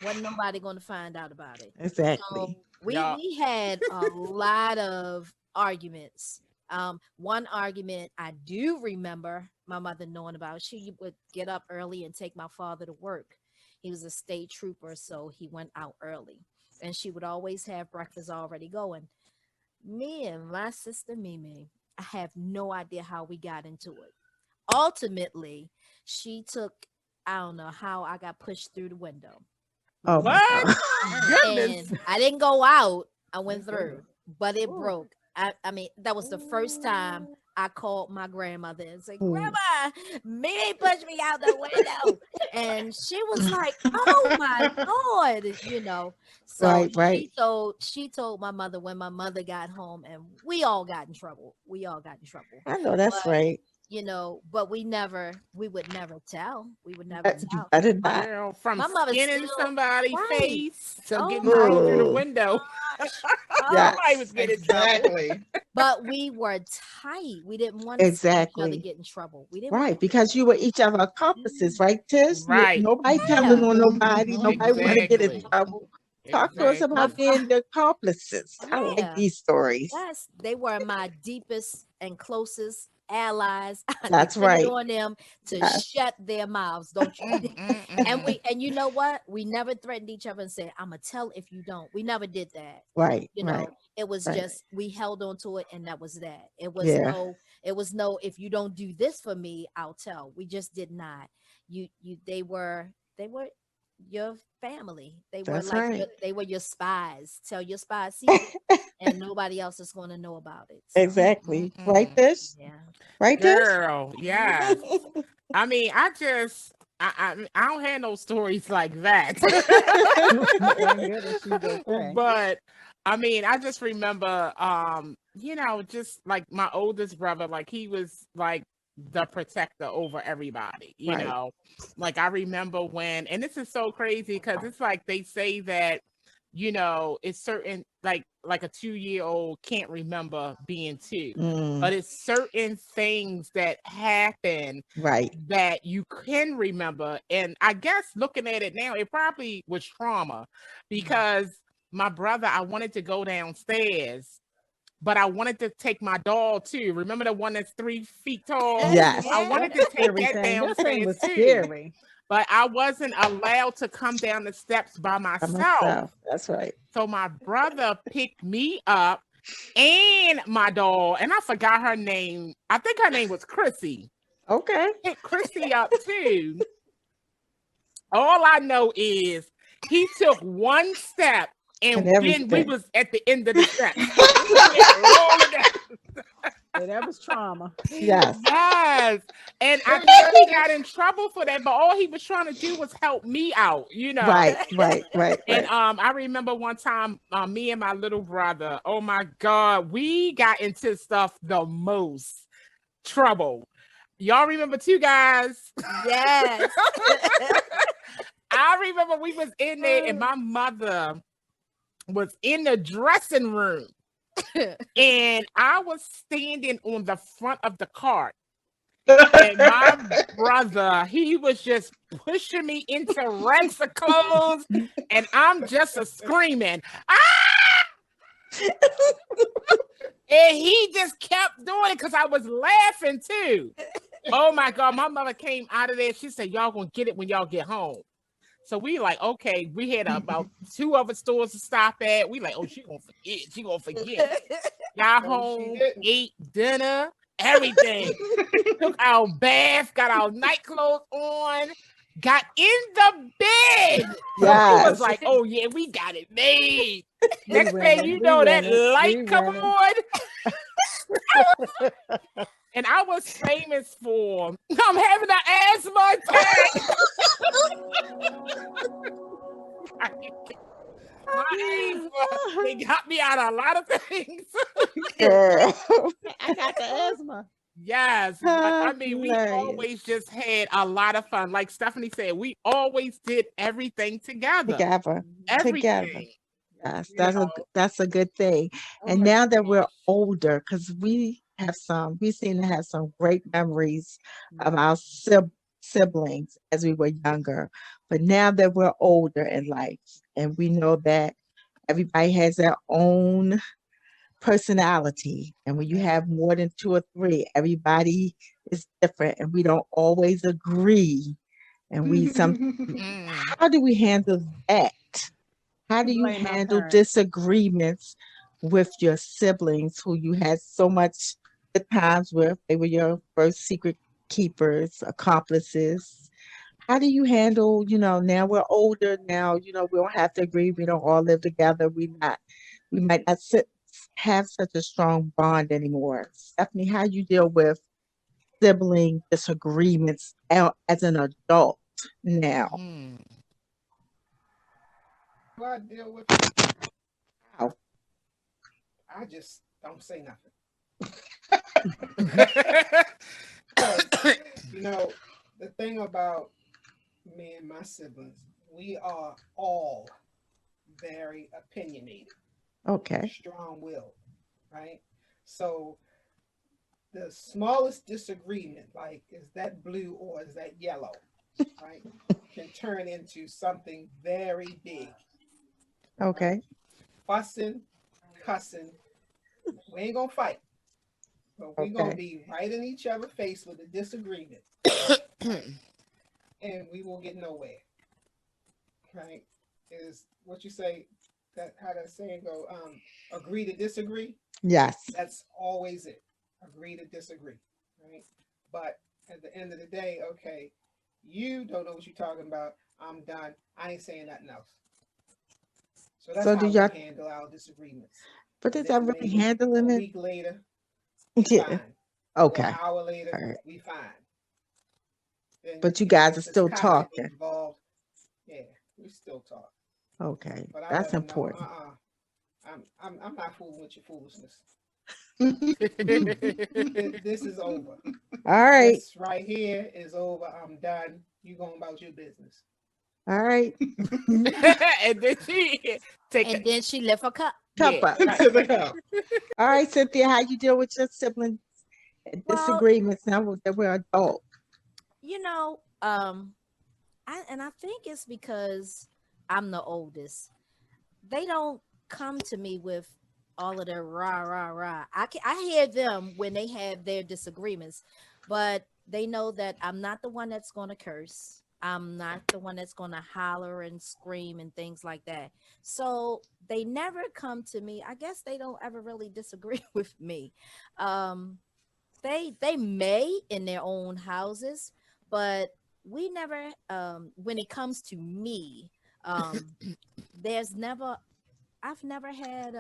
wasn't nobody going to find out about it. So Exactly. Y'all. we had a lot of arguments. One argument I do remember my mother knowing about. She would get up early and take my father to work. He was a state trooper, so he went out early, and she would always have breakfast already going. Me and my sister Mimi, I have no idea how we got into it. Ultimately, she took, I don't know how I got pushed through the window. Oh my What? God. Goodness. And I didn't go out. I went Thank goodness. through, but it Ooh. broke. I mean, that was the first time I called my grandmother and said, Ooh. "Grandma, Mimi pushed me out the window," and she was like, "Oh my God," So Right, right. she told my mother when my mother got home, and we all got in trouble. We all got in trouble, I know that's but right. but we would never tell. We would never You tell. better My not. Girl, from my mother skinning still somebody's right. face to Oh getting my thrown through the Oh, window. gosh. Oh, Somebody yes, was getting in trouble. Exactly. but we were tight. We didn't want to see each other exactly. get in trouble. We didn't want Right, to because you were each other accomplices, right, Tish? Right. Nobody telling yeah. on nobody. Nobody want to get in Exactly. trouble. Talk to us My Exactly. about being the accomplices. I like yeah. these stories. Yes, they were my deepest and closest allies. I That's depended right. on them to Yes, shut their mouths. Don't you Mm, mm, mm, and mm. you know what? We never threatened each other and said, "I'm gonna tell if you don't." We never did that. right, right, It was right. just we held on to it, and that was that. Yeah, It was no. If you don't do this for me, I'll tell. We just did not. You. They were. They were. your family. They were That's like right. they were your spies. Tell your spy secret, and nobody else is going to know about it. So Exactly. Right, Mm-mm. Tish? yeah. Right, Tish? Girl, yes. I mean, I don't have no stories like that. Thank goodness she's okay. But I mean, I just remember just like my oldest brother, like he was like the protector over everybody, Right. Like I remember when, and this is so crazy because it's like they say that, it's certain like a 2-year old can't remember being two, Mm, but it's certain things that happen right. that you can remember. And I guess looking at it now, it probably was trauma because my brother, I wanted to go downstairs, but I wanted to take my doll too. Remember the one that's 3 feet tall? Yes. I Yeah. wanted to take Scary that thing. That thing downstairs was too, scary. but I wasn't allowed to come down the steps by By myself. myself. That's right. So my brother picked me up and my doll, and I forgot her name. I think her name was Chrissy. Okay. Picked Chrissy up too. All I know is he took one step And and then we everything. was at the end of the steps. We went rolling down. Yeah, that was trauma. Yes. Yes. And I think he got in trouble for that, but all he was trying to do was help me out. Right. Right. Right. And Right. I remember one time, me and my little brother, oh my God, we got into stuff the most trouble. Y'all remember too, guys? Yes. I remember we was in there and my mother was in the dressing room and I was standing on the front of the cart. And my brother, he was just pushing me into racks of clothes, and I'm just a screaming, ah! And he just kept doing it because I was laughing too. Oh my God, my mother came out of there. She said, y'all gonna get it when y'all get home. So we like, okay, we had about 2 other stores to stop at. We like, oh, she gonna forget. She gonna forget. Got No, she home, didn't. ate dinner, everything. Took our bath, got our night clothes on, got in the bed. So we was Yes. like, oh yeah, we got it made. We Next thing winning. you We know, that winning. light We come winning. on. And I was famous for, I'm having an asthma attack. My asthma, they got me out of a lot of things. Girl. I got the asthma. Yes, but I mean, we Hilarious. always just had a lot of fun. Like Stephanie said, we always did everything together. Together. Together. Everything. Yes. You know. That's a good thing. Oh And my now that we're gosh. older, because we seem to have some great memories of our siblings as we were younger. But now that we're older in life and we know that everybody has their own personality. And when you have more than 2 or 3, everybody is different and we don't always agree. And Mm. how do we handle that? How do you Blame our handle parents. disagreements with your siblings who you had so much good times with? They were your first secret keepers, accomplices. How do you handle, now we're older now, we don't have to agree. We don't all live together. We might not have such a strong bond anymore. Stephanie, how you deal with sibling disagreements as an adult now? Mm. Do I deal with it? How? I just don't say nothing. Mm. 'Cause, the thing about me and my siblings, we are all very opinionated, Okay. strong-willed, right? So the smallest disagreement, like is that blue or is that yellow, right, can turn into something very big. Okay. Right? Fussing, cussing. We ain't gonna fight, but we're gonna Okay. be right in each other's face with a disagreement, right? And we will get nowhere, right? Is what you say that how that saying go? Agree to disagree. Yes. That's always it. Agree to disagree, right? But at the end of the day, okay, you don't know what you're talking about. I'm done. I ain't saying nothing else. So that's So do how we y'all, handle our disagreements. but And is then that really maybe a handling it? week later, we Yeah. fine. Or an Okay. hour later, All right. we fine. Then, But you guys are if it's still content talking. involved, yeah, we still talk. Okay. But I let That's them know, important. I'm not fooling with your foolishness. and This is over. All right. This right here is over. I'm done. You going about your business. All right. then she take And then she left a cup. yeah. Cuppa. To the cup. All right, Cynthia, how you deal with your sibling Well, disagreements now that we're adult? you know, I think it's because I'm the oldest. They don't come to me with all of their rah rah rah. I hear them when they have their disagreements, but they know that I'm not the one that's going to curse. I'm not the one that's going to holler and scream and things like that. So they never come to me. I guess they don't ever really disagree with me. Um, they may in their own houses, but we never. When it comes to me, um, there's never. I've never had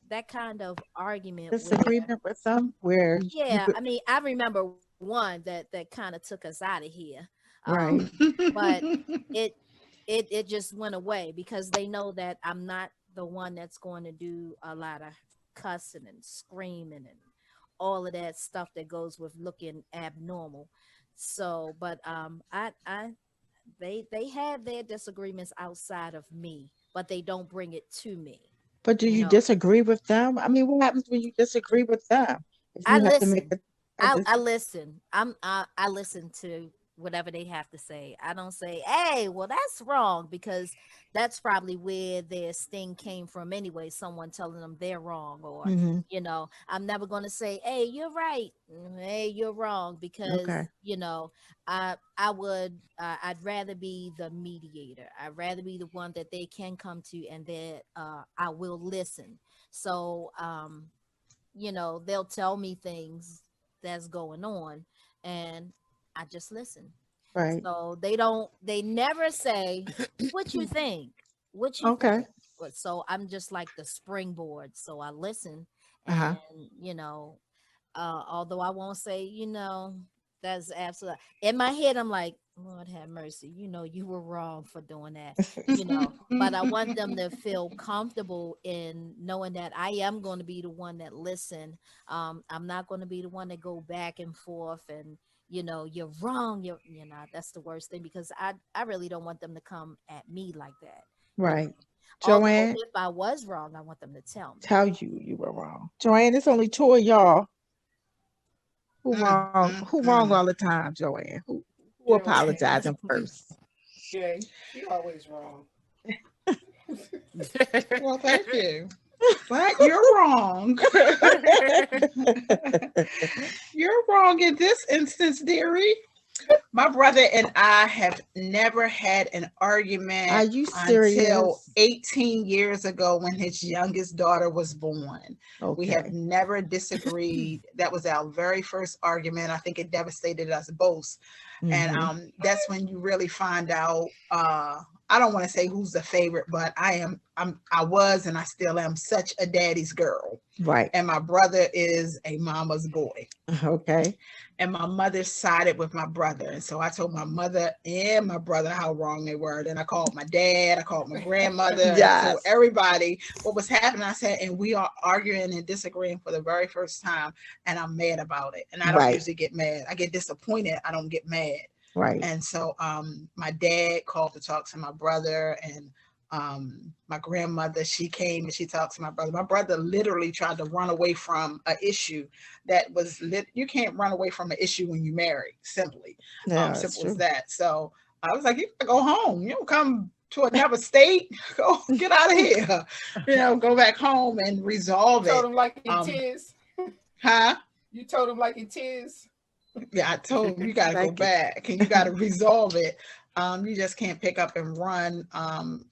that kind of argument where, Disagreement with them where you yeah, could, I mean, I remember one that kind of took us out of here. right, But it it just went away because they know that I'm not the one that's going to do a lot of cussing and screaming and all of that stuff that goes with looking abnormal. So, but I they have their disagreements outside of me, but they don't bring it to me. but do You you know, disagree with them? I mean, what happens when you disagree with them? If I you have to make listen. a I listen. I listen to whatever they have to say. I don't say, "Hey, well, that's wrong," because that's probably where their sting came from anyway. Someone telling them they're wrong, or hmm I'm never going to say, "Hey, you're right." "Hey, you're wrong," because Okay, I'd rather be the mediator. I'd rather be the one that they can come to, and that I will listen. So they'll tell me things that's going on, and I just listen. right, So they never say, "What you think? What you okay, think?" But so I'm just like the springboard. So I listen, uh-huh, and although I won't say, that's absolutely in my head, I'm like, "Lord have mercy, you were wrong for doing that," but I want them to feel comfortable in knowing that I am going to be the one that listen. I'm not going to be the one that go back and forth and you're wrong. That's the worst thing, because I really don't want them to come at me like that. you know right. Although Joanne, if I was wrong, I want them to tell me. tell you were wrong. Joanne, it's only two of y'all. Who Mm, wrong? mm, Who wrong mm. all the time, Joanne? Who Joanne, apologizing first? Jay, she always wrong. Well, thank you. But you're wrong. You're wrong in this instance, dearie. My brother and I have never had an Are argument you until serious? 18 years ago when his youngest daughter was born. We have Okay. never disagreed. That was our very first argument. I think it devastated us both. And hmm that's when you really find out. I don't want to say who's the favorite, but I was and I still am such a daddy's girl. Right. And my brother is a mama's boy. Okay. And my mother sided with my brother. And so I told my mother and my brother how wrong they were. Then I called my dad, I called my grandmother, and told Yes. everybody what was happening. I said, and we are arguing and disagreeing for the very first time, and I'm mad about it. And I don't Right. usually get mad. I get disappointed. I don't get mad. Right. And so my dad called to talk to my brother, and my grandmother, she came and she talked to my brother. My brother literally tried to run away from an issue that was you can't run away from an issue when you marry, simply. Yeah, that's Simple as true. that. So I was like, you gotta go home. You don't come to another state. Go get out of here. Go back home and resolve Told it. him like it is. Huh? You told him like it is. Yeah, I told him you got to go Thank you. back and you got to resolve it. You just can't pick up and run,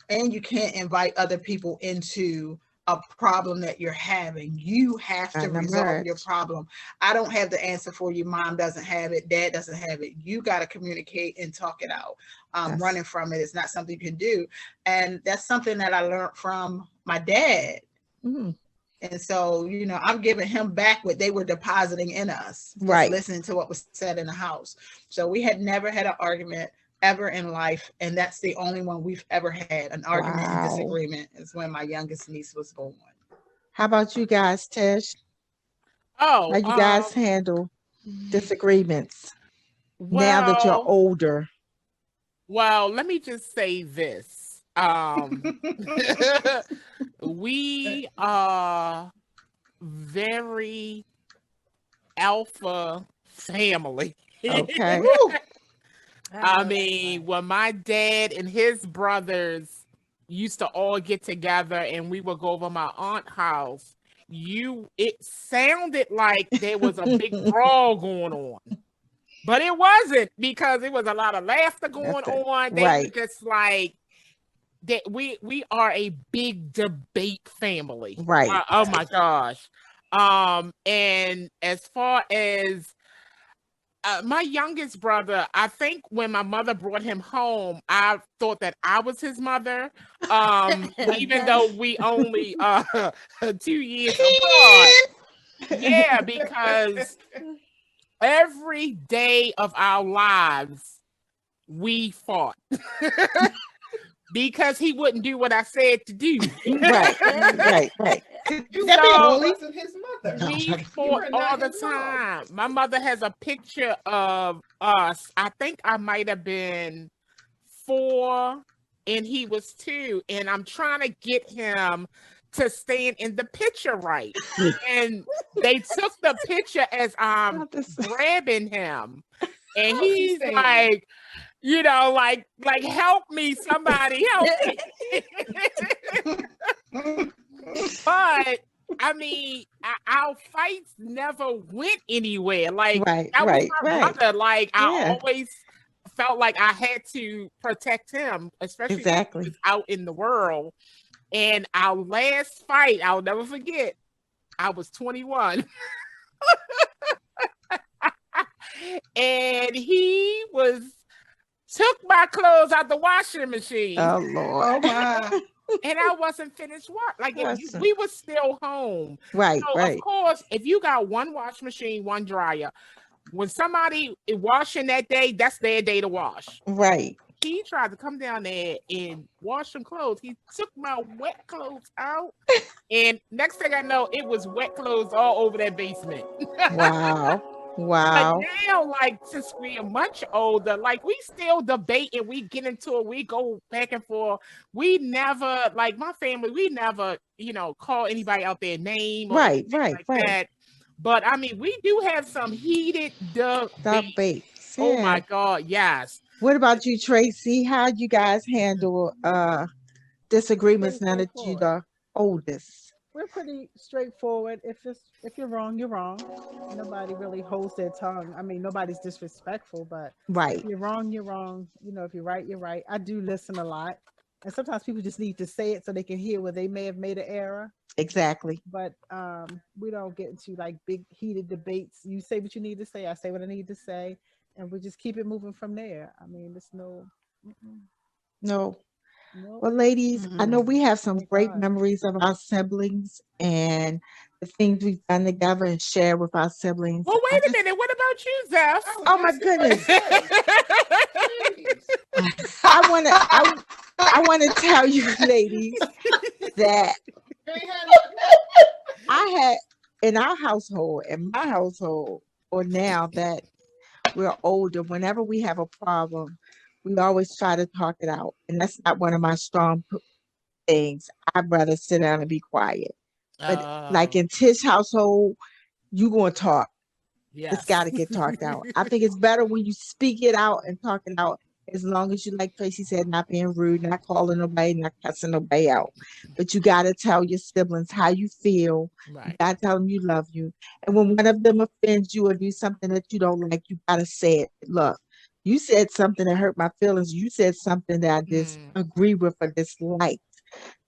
and you can't invite other people into a problem that you're having. You have to And resolve your emerge. problem. I don't have the answer for you. Mom doesn't have it. Dad doesn't have it. You got to communicate and talk it out. Yes. Running from it is not something you can do. And that's something that I learned from my dad. Mm, And so, you know, I'm giving him back what they were depositing in us, just right. listening to what was said in the house. So we had never had an argument ever in life. And that's the only one we've ever had. An argument and Wow. disagreement is when my youngest niece was born. How about you guys, Tish? Oh, How you guys handle disagreements now that you're well, older? let me just say this. We are very alpha family. Okay. Woo! I love mean, when my dad and his brothers used to all get together and we would go over my aunt's house, it sounded like there was a big brawl going on. But it wasn't, because it was a lot of laughter going That's it. on. They were Right. just like that. We are a big debate family. Right. Oh my gosh. And as far as my youngest brother, I think when my mother brought him home, I thought that I was his mother. Even though we only 2 years apart. Yeah, because every day of our lives we fought. Because he wouldn't do what I said to do. Right. Right. Right. You So, wasn't his mother. No, we I'm You fought were not all the his mom. time. My mother has a picture of us. I think I might have been 4 and he was 2. And I'm trying to get him to stand in the picture right. And they took the picture as I'm Not this- grabbing him. And How's he he's standing? like, you know, like help me, somebody help me. But I mean, our fights never went anywhere. Like, Right. that was Right. my Right. brother. Like, I Yeah. always felt like I had to protect him, especially when he Exactly. was out in the world. And our last fight, I'll never forget, I was 21. And he took my clothes out the washing machine. Oh Lord. Oh my. And I wasn't finished like Wasn't. we were still home. Right. So Right. of course, if you got one wash machine, one dryer, when somebody is washing that day, that's their day to wash. Right. He tried to come down there and wash some clothes. He took my wet clothes out, and next thing I know, it was wet clothes all over that basement. Wow. But Wow. now, like, since we are much older, like, we still debate and we get into it. We go back and forth. We never, like, my family, we never, call anybody out their name or Right. anything Right. like Right. that. But I mean, we do have some heated debates. Debates. Oh Yeah. my God, yes. What about you, Tracy? How you guys handle disagreements now that you're the oldest? We're pretty straightforward. If you're wrong, you're wrong. Nobody really holds their tongue. I mean, nobody's disrespectful, but Right. if you're wrong, you're wrong. You know, if you're right, you're right. I do listen a lot. And sometimes people just need to say it so they can hear where they may have made an error. Exactly. But we don't get into like big heated debates. You say what you need to say, I say what I need to say, and we just keep it moving from there. I mean, there's no No. no. Well, ladies, I know we have some Thank great God. memories of our siblings and the things we've done together and shared with our siblings. Well, wait a minute. What about you, Zeph? Oh my goodness. Jeez. I want to tell you, ladies, that They had I had in our household, in my household, or now that we're older, whenever we have a problem, we always try to talk it out. And that's not one of my strong things. I'd rather sit down and be quiet. But like in Tish's household, you going to talk. yes. It's got to get talked out. I think it's better when you speak it out and talk it out, as long as you, like Tracy said, not being rude, not calling nobody, not cussing nobody out. But you got to tell your siblings how you feel. You Right. got to tell them you love you. And when one of them offends you or do something that you don't like, you got to say it. Look, you said something that hurt my feelings. You said something that I disagree with or dislike.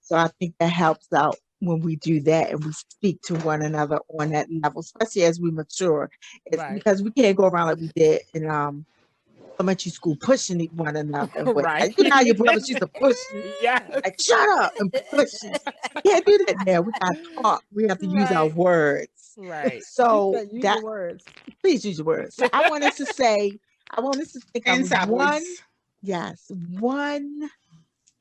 So I think that helps out when we do that and we speak to one another on that level, especially as we mature. It's Right. because we can't go around like we did in elementary school pushing one another. And Right. you know how your brothers used to push you, Yes. like shut up and push you. We can't do that now. We got to talk. We have to use our Right. words. Right. She So said, use that your words. please use your words. So I wanted to think of Inside one, voice. yes, one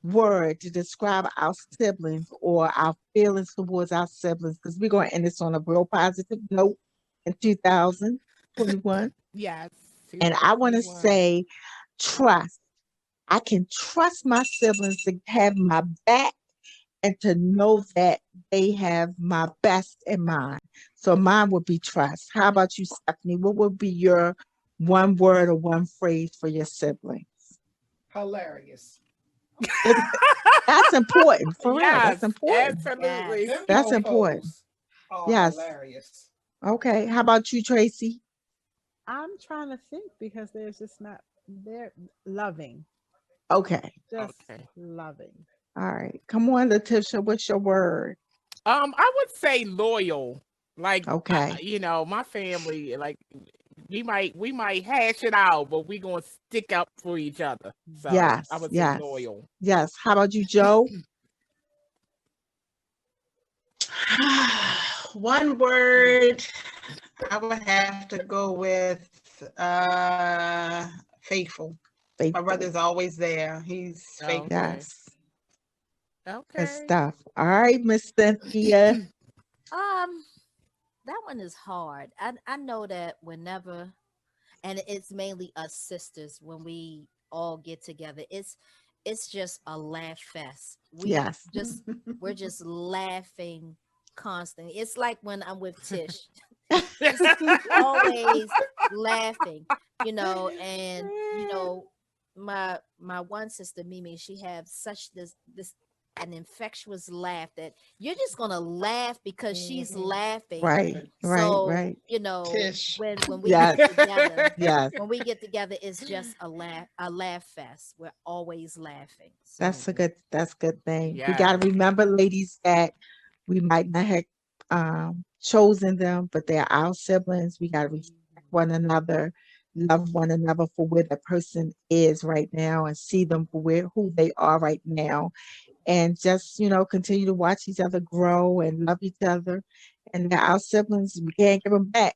word to describe our siblings or our feelings towards our siblings, because we're going to end this on a real positive note in 2021. Yes. And I want to 2021. say trust. I can trust my siblings to have my back and to know that they have my best in mind. So mine would be trust. How about you, Stephanie? What would be your one word or one phrase for your sibling? Hilarious. That's important, for real. That's Yes, important. absolutely. Them That's important. fofos are Yes. hilarious. Okay. How about you, Tracy? I'm trying to think because there's just not, they're loving, Okay. just Okay. loving. All right. Come on, Letitia. What's your word? I would say loyal. Like, Okay. you know, my family, like, we might hash it out, but we gonna stick up for each other. So Yes. I would say Yes. loyal. Yes. How about you, Joe? One word, I would have to go with faithful. My Faithful. brother's always there. He's faithful. Okay. Yes. Good Okay. stuff. All right, Miss Cynthia. That one is hard. I know that whenever, and it's mainly us sisters when we all get together. It's just a laugh fest. Yes. We're just laughing constantly. It's like when I'm with Tish. Always laughing, and my one sister Mimi, she has such this an infectious laugh that you're just gonna laugh because she's laughing. Right. Right. So Right. Tish. when we Yes. get together, Yes. it's just a laugh fest. We're always laughing. So That's a good thing. We Yeah. got to remember, ladies, that we might not have chosen them, but they're our siblings. We got to respect one another, love one another for where the person is right now, and see them for who they are right now, and just continue to watch each other grow and love each other. And they're our siblings. We can't give them back.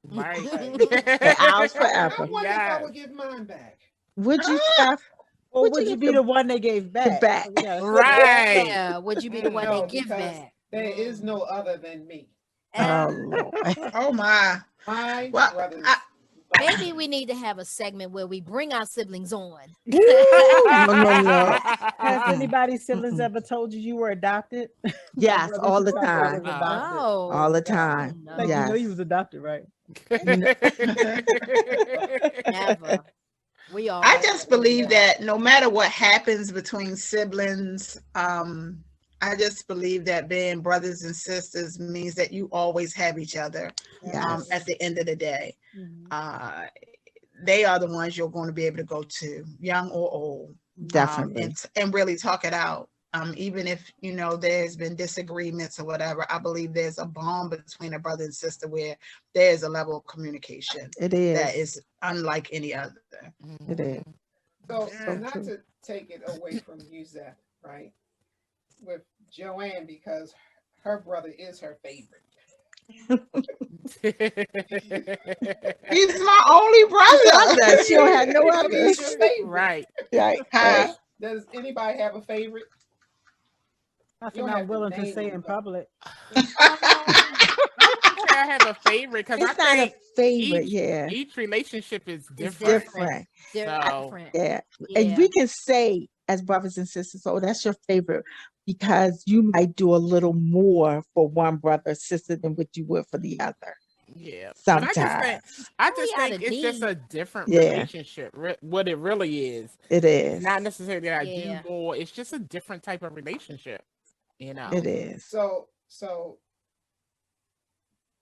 Right. They're ours I forever. wonder if I Yes. would give mine back. Would you, Steph? Or would you be the one they gave back? back? So we gotta say Right. yeah, would you be the one No, they give because back? there is no other than me. Oh Lord. Oh my. My Well, brothers. Maybe we need to have a segment where we bring our siblings on. No. Has Mm-mm. anybody's siblings Mm-mm. ever told you were adopted? My Yes, brothers all used the to tell me I was time. adopted. No. All the time. No. Like, you know Yes. you was adopted, right? Never. We all. I just believe that no matter what happens between siblings, I just believe that being brothers and sisters means that you always have each other Yes. at the end of the day. Mhm. They are the ones you're going to be able to go to, young or old, Definitely. and really talk it out. Even if there's been disagreements or whatever, I believe there's a bond between a brother and sister where there's a level of communication It that is. is unlike any other. It is. So, So not true. to take it away from you, Zeth, right? With Joanne, because her brother is her favorite. He's my only brother. She don't have no He's others. your favorite. Right. Right. Huh? Does anybody have a favorite? Nothing don't have I'm to willing to name say them, in but- public. I wouldn't say I have a favorite because I It's not a think favorite. each Yeah. each relationship is It's different. Different. They're So- different. Yeah. Yeah. And we can say as brothers and sisters, oh, that's your favorite, because you might do a little more for one brother or sister than what you would for the other. Yeah. But I just think Sometimes. it's just a different Yeah. relationship. What it really is. It is. Not necessarily that I Yeah. do more. It's just a different type of relationship. It is. So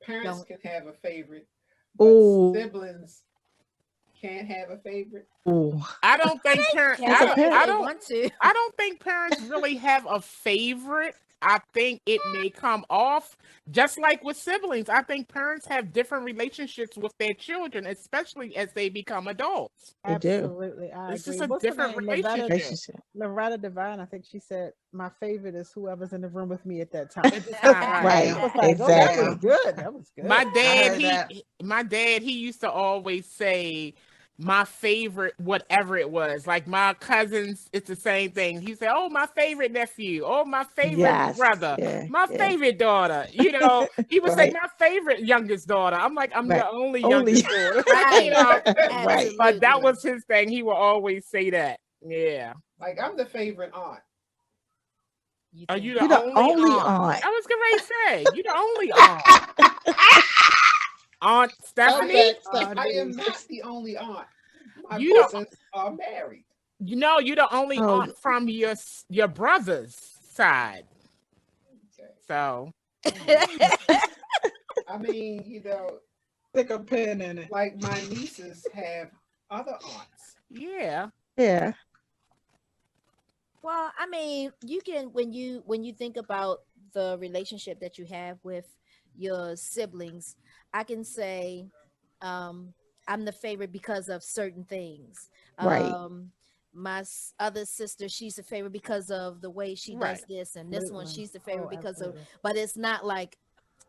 parents Don't. can have a favorite, but Ooh. siblings can't have a favorite. Ooh. I don't think parents. Can It's a if parent. they want to. I don't think parents really have a favorite. I think it may come off just like with siblings. I think parents have different relationships with their children, especially as they become adults. They do. Absolutely, I This agree. is a What's her different name? relationship. Loretta Devine. I think she said my favorite is whoever's in the room with me at that time. At the time. Right. I was like, oh, that Exactly. was good. That was good. My I dad, heard that. he used to always say my favorite, whatever it was. Like my cousins, it's the same thing. He said, "Oh, my favorite nephew. Oh, my favorite Yes. brother. Yeah. My Yeah. favorite daughter." You know, he would say Right. my favorite youngest daughter. I'm like, I'm Right. the only Only. youngest daughter. Right. You know, Right. but that Absolutely. was his thing. He would always say that. Yeah. Like I'm the favorite aunt. You Are think? you You're the the only aunt? aunt. I was gonna say, you the only aunt. Aunt Stephanie? I am not the only aunt. My You don't. cousins are married. You know, you're the only Oh, aunt from your brother's side. Okay. So I mean, you know, Stick a pin in it. like my nieces have other aunts. yeah. yeah. Well, I mean, you can when you think about the relationship that you have with your siblings, I can say I'm the favorite because of certain things. Right. My other sister, she's the favorite because of the way she Right. does this, and this one, Absolutely. she's the favorite Oh, because of. absolutely. But it's not like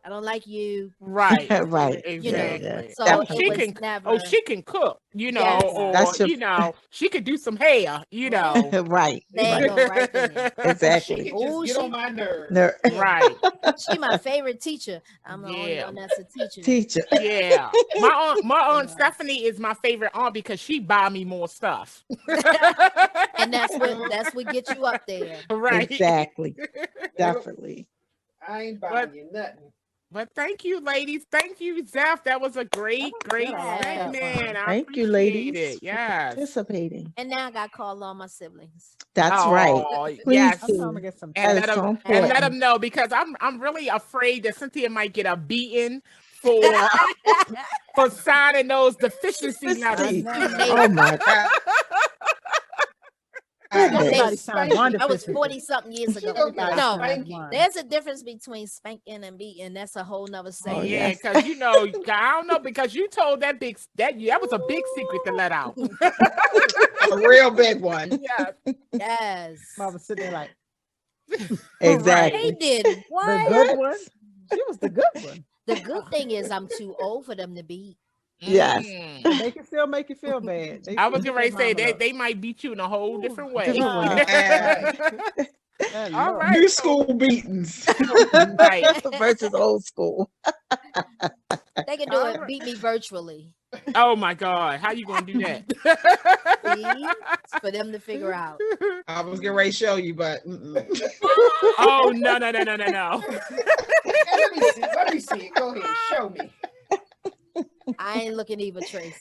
I don't like you, Right. Right. you know. Exactly. So Oh, it she was can never. she can cook, you know, Yes, or That's your you know, she could do some hair, you know. right. there you Right. go, right there. She Exactly. can just Oh, get she on my nerves. No. yeah, Right. she my favorite teacher. I'm the only Yeah. one that's a teacher. Teacher. Yeah. My aunt Yeah. Stephanie is my favorite aunt because she buy me more stuff. And that's what gets you up there. Right. Exactly. Nope, Definitely. I ain't But buying you nothing. But thank you, ladies. Thank you, Zeph. That was a great, was great good. I like that segment. one. I Thank you, appreciate ladies, it. for Yes. participating. And now I got to call all my siblings. That's right. Oh, Please yes. I'm trying to do. get some And That let is text. them so and let important. them know because I'm really afraid that Cynthia might get a beating for signing those deficiency letters. I know, They- right? Oh my Uh, Everybody goodness. signed one that was deficiency. 40 something years She ago. gonna get a No, spanking. one. there's a difference between spanking and beating. That's a whole nother Oh, saying. Yeah, yes. because you know, I don't know because you told that was a big secret to let out. a real big one. Yeah, Yes. I was sitting there like, They Exactly. did the what? good one? She was the good one. The good thing is I'm too old for them to beat. Yes. Mm. They can still make you feel bad. They I was still getting ready to say beat your mama they might beat you in a whole Ooh, different way. Different way. Right. up. All Lord. right. New so- school beatings. Right. Versus old school. They can do All it. right. Beat me virtually. Oh my God. How you gonna do that? See? It's for them to figure out. I was getting ready to show you, but Oh no. Let me see it. Go ahead, show me. I ain't looking either, Tracy.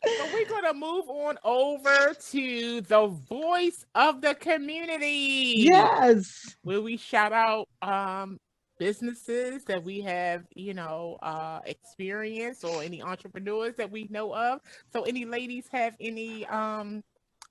So we're gonna move on over to the voice of the community. Yes. Where we shout out businesses that we have, experience or any entrepreneurs that we know of. So any ladies have any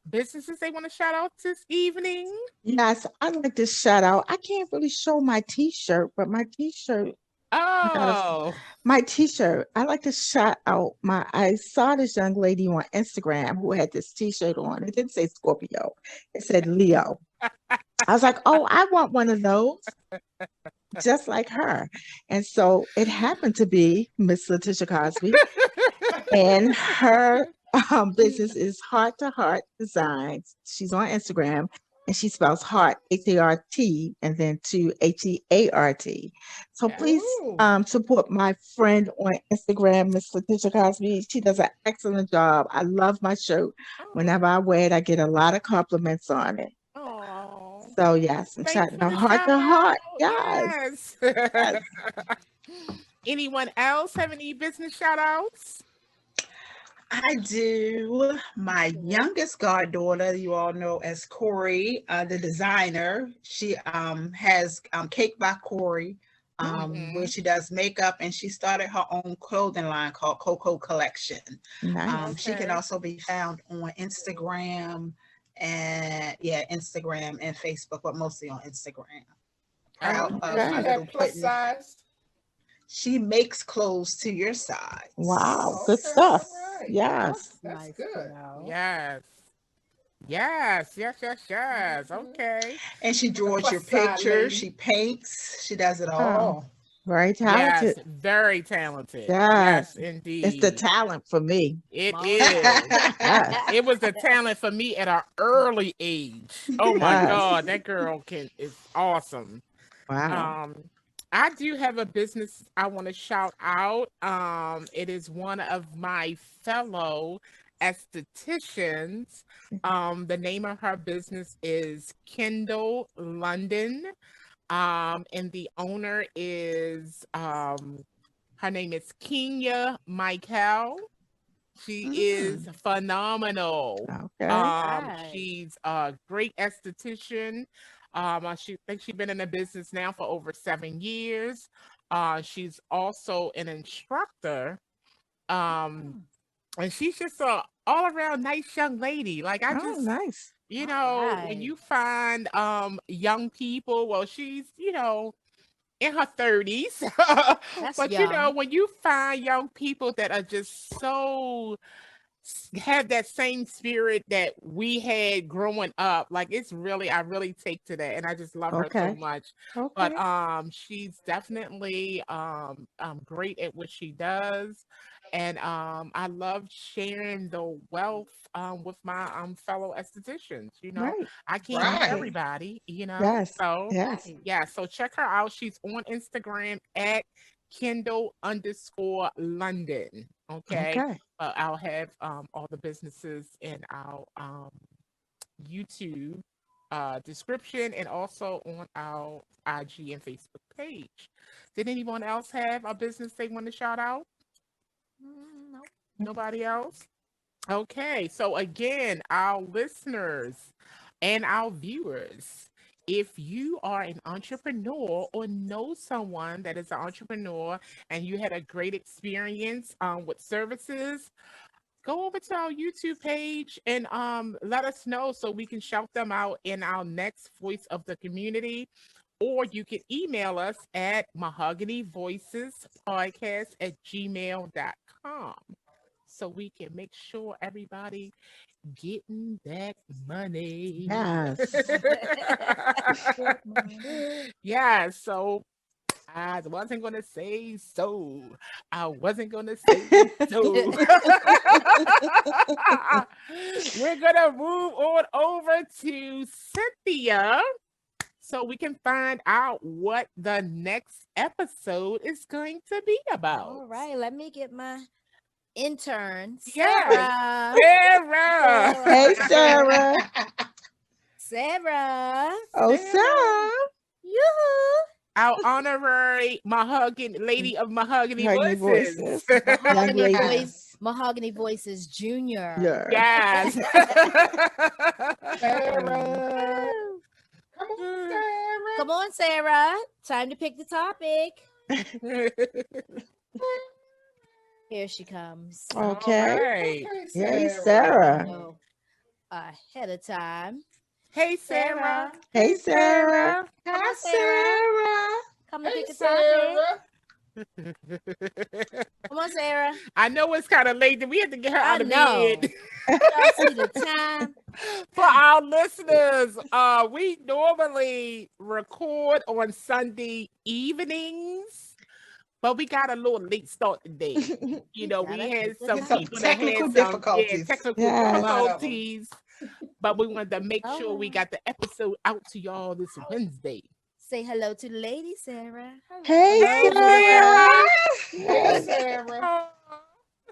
businesses they want to shout out this evening? Yes. I'd like to shout out. I can't really show my t-shirt, but my t-shirt, Oh, my t-shirt, I like to shout out I saw this young lady on Instagram who had this t-shirt on. It didn't say Scorpio. It said Leo. I was like, oh, I want one of those. Just like her. And so it happened to be Miss Letitia Cosby. And her business is Heart to Heart Designs. She's on Instagram and she spells heart, H-A-R-T, and then to H-E-A-R-T. So please Ooh. support my friend on Instagram, Miss Letitia Cosby. She does an excellent job. I love my shirt. Whenever I wear it, I get a lot of compliments on it. oh. So yes, I'm Thanks shouting for out the heart shout to heart. out. Yes. Yes. Yes. Anyone else have any business shout outs? I do. My youngest goddaughter, you all know as Corey, the designer. She has Cake by Corey, where she does makeup, and she started her own clothing line called Coco Collection. Nice. She can Okay. also be found on Instagram and Instagram and Facebook, but mostly on Instagram. Oh, Proud of Does my she okay. little have plus kitten. size? She makes clothes to your size. Wow, Oh, good okay, all stuff. right. Yes. That's Nice to good. know. Yes. Yes. Mhm. Okay. And she Like a draws your plus side pictures. lady. She paints. She does it Oh, all. very Yes, talented. very talented. Yes, Yes. It's the indeed. talent for me. It Most is. Yes. It was a talent for me at an early age. Oh my Yes. God, that girl is awesome. Wow. Um, I do have a business I want to shout out. It is one of my fellow estheticians. The name of her business is Kendall London. And the owner is her name is Kenya Michael. She is phenomenal. Okay. right. She's a great esthetician. She thinks she's been in the business now for over 7 years. She's also an instructor. Um, and she's just a all around nice young lady. Like I Oh, just, nice. you All know, when right. you find young people, well, she's, in her 30s. That's But young. when you find young people that are just so have that same spirit that we had growing up, like it's really, I really take to that, and I just love her so Okay. much. But Okay. she's definitely great at what she does, and I love sharing the wealth with my fellow estheticians. Right. I can't help Right. Okay. everybody, Yes. so Yes. Right. yeah, so check her out. She's on Instagram at Kendall_London. Okay. Okay. I'll have all the businesses in our YouTube description and also on our IG and Facebook page. Did anyone else have a business they want to shout out? Nope. Nobody else? Okay, so again, our listeners and our viewers, if you are an entrepreneur or know someone that is an entrepreneur and you had a great experience with services, go over to our YouTube page and let us know so we can shout them out in our next Voice of the Community. Or you can email us at mahoganyvoicespodcast@gmail.com so we can make sure everybody getting that money. Yes. Yeah, so I wasn't gonna say so. I wasn't gonna say so. We're gonna move on over to Cynthia so we can find out what the next episode is going to be about. All right. Let me get my intern, Yes. Sarah. Sarah. Hey, Sarah. Sarah. Oh, Sarah. Sarah. Yoo-hoo. Our honorary Mahogany Lady of Mahogany Mahogany Voices. Voices. Young Mahogany lady. Voice. Mahogany Voices Junior. Yeah. Yes. Sarah. Woo. Come on, Sarah. Come on, Sarah. Time to pick the topic. Here she comes. Okay. All right. Okay, Hey, I Sarah. know ahead of time. Hey, Sarah. Hey, Sarah. Come Hi, on, Sarah. Sarah. Come to Hey, pick a topic. Sarah. Come on, Sarah. I know it's kind of late. We have to get her I out of know. bed. Y'all see the time? For our listeners, we normally record on Sunday evenings, but we got a little late start today. We Gotta had pick the some Some people topic. that had technical some difficulties. technical Yes. A lot of 'em. difficulties, but we wanted to make sure we Oh. got the episode out to y'all this Wednesday. Say hello to the lady, Sarah. Hello. Hey, Hey, Sarah. Hey, Sarah. Sarah.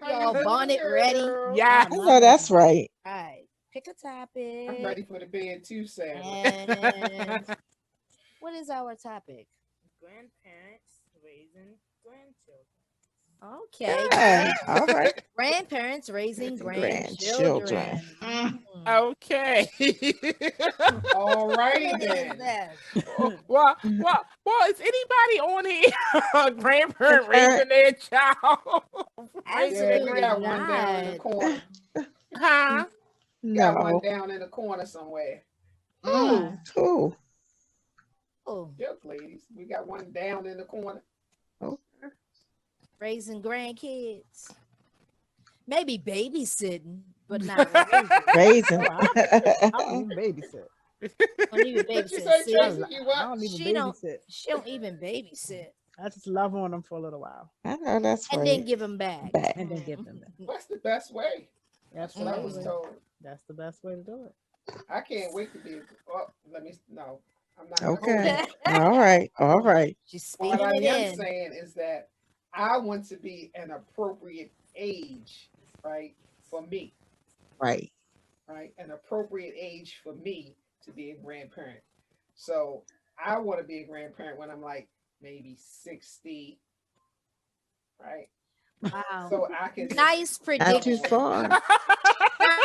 How Y'all you doing, bonnet ready? girl? Yeah. I know that's right. All right. Pick a topic. I'm ready for the bed too, Sarah. And what is our topic? Grandparents raising grandchildren. Okay. Yeah. All right. Grandparents raising Grandchildren. grandchildren. Okay. All righty What is then. that? well, is anybody on here a grandparent raising their child? Raising Yeah, their we Absolutely got one down in the not. corner. Huh? Got one No. down in the corner somewhere. Mm. Cool. Oh, Young ladies, we got one down in the corner. raising grandkids. Maybe babysitting, but not raising. Raising. I don't even babysit. Don't even What you babysit. say, See, Tracy? You I what? don't even She don't- babysit. she don't even babysit, I just love on them for a little while I know that's and right. then give them back. Back. and then give them back. What's the best way? That's what I was Absolutely. told. That's the best way to do it. I can't wait to be. Oh, no, I'm not. Gonna Okay. hold it. All right. All right. She's What speaking I it am in. saying is that I want to be an appropriate age, right, for me, Right. right, an appropriate age for me to be a grandparent. So I want to be a grandparent when I'm like maybe 60, right? Wow. So I can. Nice Not too prediction. far.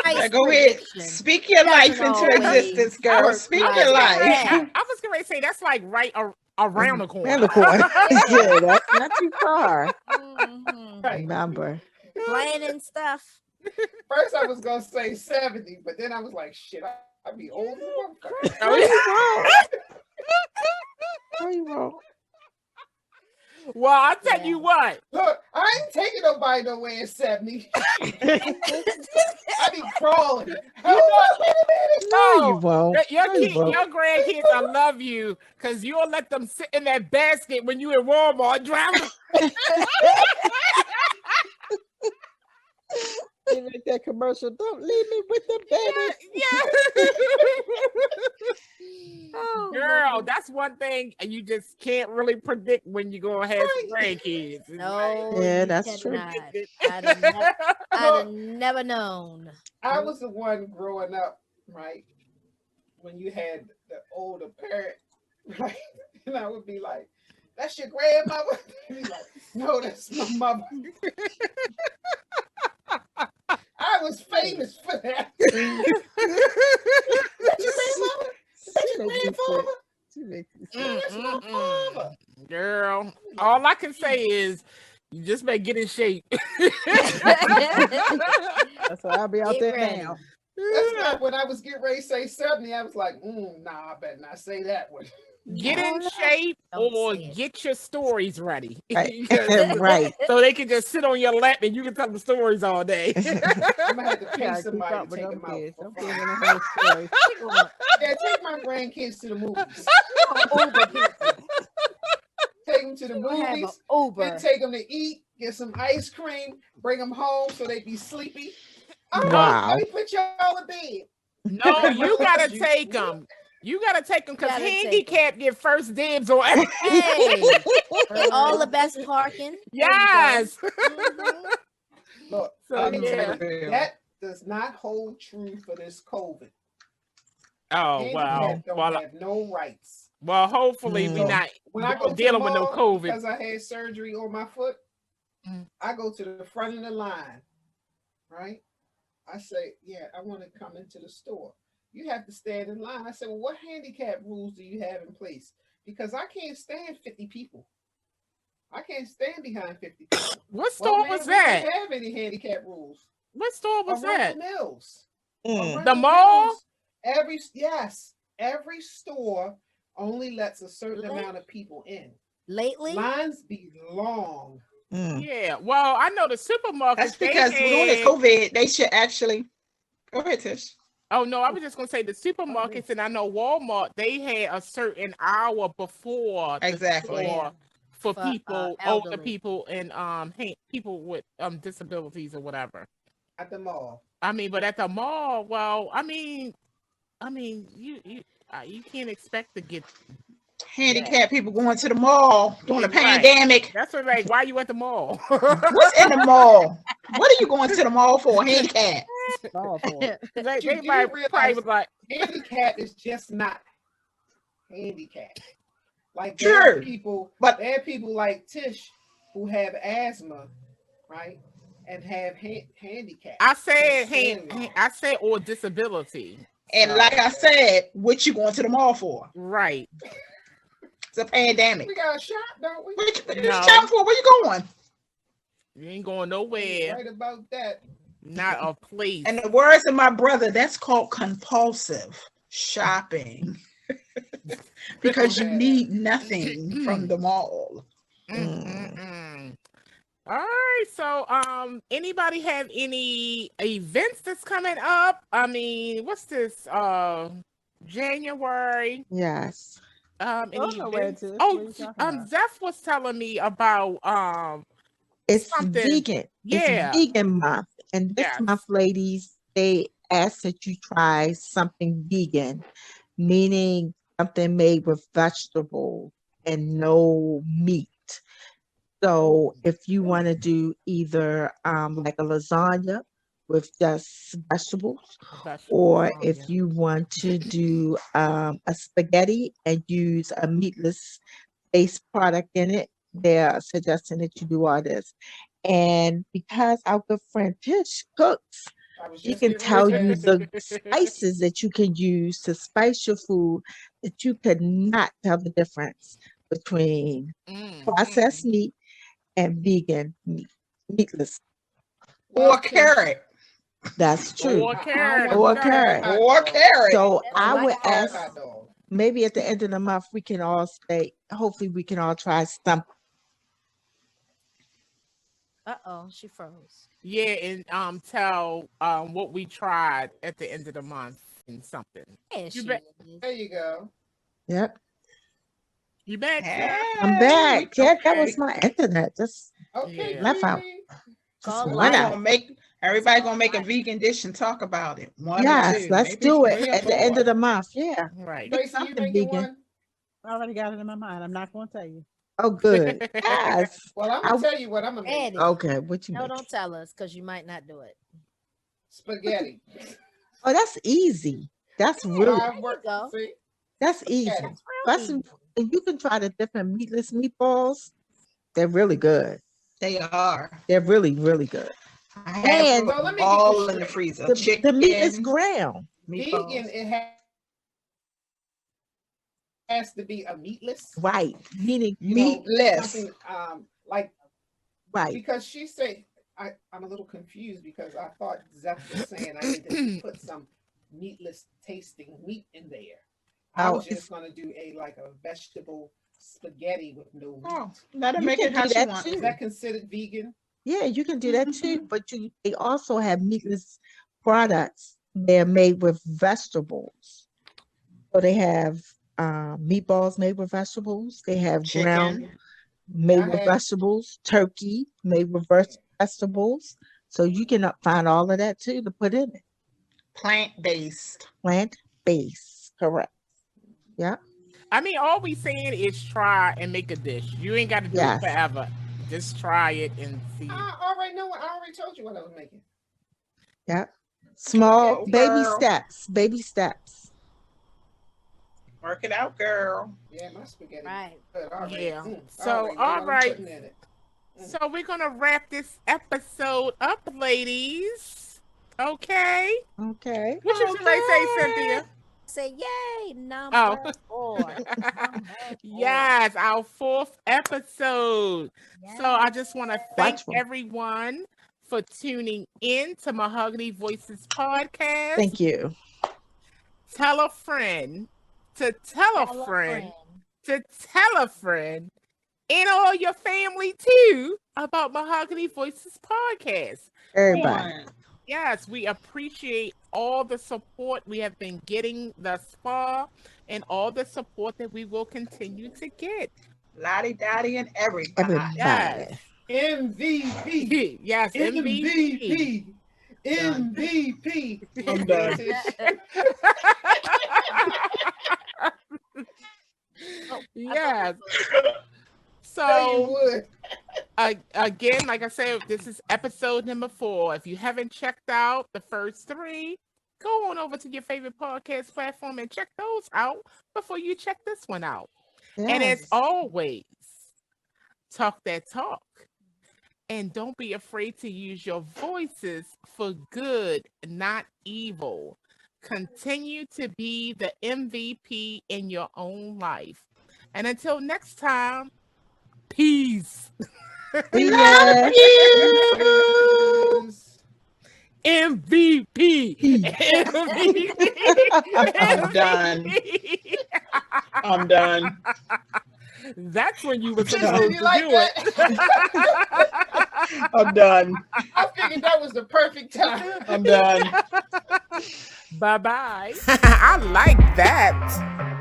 Nice Go ahead. prediction. Speak your life Doesn't into always existence, girl. work Speak like your life. that. I was going to say that's like right around the corner. Around the corner. Yeah, that's not too far. Mhm. Right. Remember. Planning stuff. First, I was gonna say 70, but then I was like, shit, I'd be old as a motherfucker. No, you won't. No, you won't. Well, I'll tell Yeah. you what. Look, I ain't taking nobody nowhere in 70. I be crawling. Hold on, wait a minute. No, you won't. Your No, you won't. your grandkids, I love you because you'll let them sit in that basket when you in Walmart driving. They make that commercial. Don't leave me with the baby. Oh, Girl, Lord. that's one thing you just can't really predict when you go ahead some grandkids. It's No, Yeah, you that's true. cannot. like- I'd have never known. I was the one growing up, right? When you had the older parent, right? And I would be like, that's your grandmother? He'd be like, no, that's my mother. I was famous for that. That's your grandmother? That's your grandfather? She makes me No, sick. that's my father. Girl, all I can say is you just better get in shape. That's why I'll be out Get there ready. now. That's not when I was getting ready to say 70. I was like, nah, I better not say that one. Get No, in no. shape Don't or say it. get your stories ready. Right. Because- Right. so they can just sit on your lap and you can tell the stories all day. I'm gonna have to pay Yeah, keep somebody up to with take them them out. kids. For Them fun. kids in the story. Yeah, take my grandkids to the movies. Uber people. Take them to the We'll have an movies. Uber. Then take them to eat, get some ice cream, bring them home so they be sleepy. All right, Wow. let me put y'all in bed. No, you gotta take them. You gotta take them because Gotta take 'em. handicap get first dibs on everything. Hey, all the best parking. Yes. Mhm. Look, So, let me yeah. tell you, that does not hold true for this COVID. Oh Handicap wow. don't Well, have no rights. hopefully we Mm. not When I go to the dealing with no mall, COVID. because I had surgery on my foot, Mm. I go to the front of the line, right? I say, yeah, I want to come into the store. You have to stand in line. I said, well, what handicap rules do you have in place? Because I can't stand 50 people. I can't stand behind 50 people. What store Well, was man, we that? don't have any handicap rules. What store was that? Arundel Mills. Mm. Arundel The mall? Mills, every store only lets a certain Really? amount of people in. Lately, Lines be long. Mm. Yeah. Well, I know the supermarkets. That's they because during this had- COVID, they should actually go ahead, Tish. Oh no, I was just gonna say the supermarkets, and I know Walmart. They had a certain hour before the Exactly. store for For, people, older elderly. people, and people with disabilities or whatever. At the mall. I mean, but at the mall, well, I mean, you can't expect to get. Handicapped people going to the mall during the Right. pandemic. That's what, like, why you at the mall? What's in the mall? What are you going to the mall for? Handicap. All for it. they Do you might realize- probably was like, Handicap is just not handicap. Like there are True, people, but- there are people like Tish who have asthma, right, and have handicap. I said, Can't stand I said, or disability. And So, like I said, what you going to the mall for? right. It's a pandemic. We got a shop, don't we? What you No. shopping for? Where you going? You ain't going You're nowhere. right about that. not a place. In the words of my brother, that's called compulsive shopping because you need nothing from the mall. All right, so anybody have any events that's coming up? I mean, what's this? January. Yes. Any don't know where it events? is. Oh, What are you talking about? Zeph was telling me about It's something. vegan. Yeah. It's vegan month. And this Yes. month, ladies, they ask that you try something vegan, meaning something made with vegetables and no meat. So if you want to do either like a lasagna with just vegetables, or if you want to do a spaghetti and use a meatless based product in it, they're suggesting that you do all this. And because our good friend Tish cooks, he can tell you the spices that you can use to spice your food that you could not tell the difference between processed meat and vegan meat, meatless. Or carrot. That's true. Or carrot. Or carrot. Or carrot. So That's I like would carrot. ask, maybe at the end of the month, we can all say, hopefully we can all try something. She froze. Yeah, and tell what we tried at the end of the month and something. There she back? is. There you go. Yep. You back? I'm back. Yeah, that was my internet. Just Okay. left out. Call Just it went out. out. Everybody gonna make a vegan dish and talk about it. One or Yes, two, let's maybe do it 3 or at the end 4. of the month. Yeah. Right. Make Tracy, you something making vegan. one? I already got it in my mind. I'm not going to tell you. Oh, good. Yes. Well, I'm gonna tell you what I'm gonna make. Eddie. Okay, what you No, make? don't tell us because you might not do it. Spaghetti. Oh, that's easy. That's really, I've worked. go. See, that's easy. Spaghetti. Plus, if you can try the different meatless meatballs. They're really good. They are. They're really, really good. I have And So let me get all this in the straight. freezer. the Chicken, meat is ground. meatballs. Vegan, it has to be a meatless. Right. Meaning You know, Meatless. something like right. because she said I'm a little confused because I thought Zeph was saying I need to put some meatless tasting meat in there. I Oh, was it's- just gonna do a vegetable spaghetti with no meat. Oh, let her You make can it how do she that wants. too. Is that considered vegan? Yeah, you can do that too. But they also have meatless products. They're made with vegetables. So they have meatballs made with vegetables. They have ground Chicken. made I with had- vegetables. Turkey made with vegetables. So you can find all of that too to put in it. Plant-based. Plant-based. Correct. Yeah. I mean, all we saying is try and make a dish. You ain't got to do Yes. it forever. Just try it and see. I already know what I already told you what I was making. Yeah. Small Go, baby girl. steps. Baby steps. Work it out, girl. Yeah, my spaghetti. Right. Good already. Yeah. I So, already know all what I'm right. putting in it. So we're gonna wrap this episode up, ladies. Okay. Okay. What should you say, Cynthia? Say yay, number Oh. 4. Number 4. Yes, our 4th episode. So I just want to thank Watchful. everyone for tuning in to Mahogany Voices podcast. Thank you. Tell a friend to tell a friend to tell a friend and all your family too about Mahogany Voices podcast. Everybody. Yes, we appreciate all the support we have been getting thus far and all the support that we will continue to get. Lottie Dottie and everybody. Everybody. MVP. Yes, MVP. MVP. I'm done. Yes. So you So would. again, like I said, this is episode number 4. If you haven't checked out the first 3, go on over to your favorite podcast platform and check those out before you check this one out. And as Yes. always, talk that talk. And don't be afraid to use your voices for good, not evil. Continue to be the MVP in your own life. And until next time, peace. See ya. you. MVP. I'm done. I'm done. That's when you were Just supposed did to you like do that? it. I'm done. I figured that was the perfect time. I'm done. Bye-bye. I like that.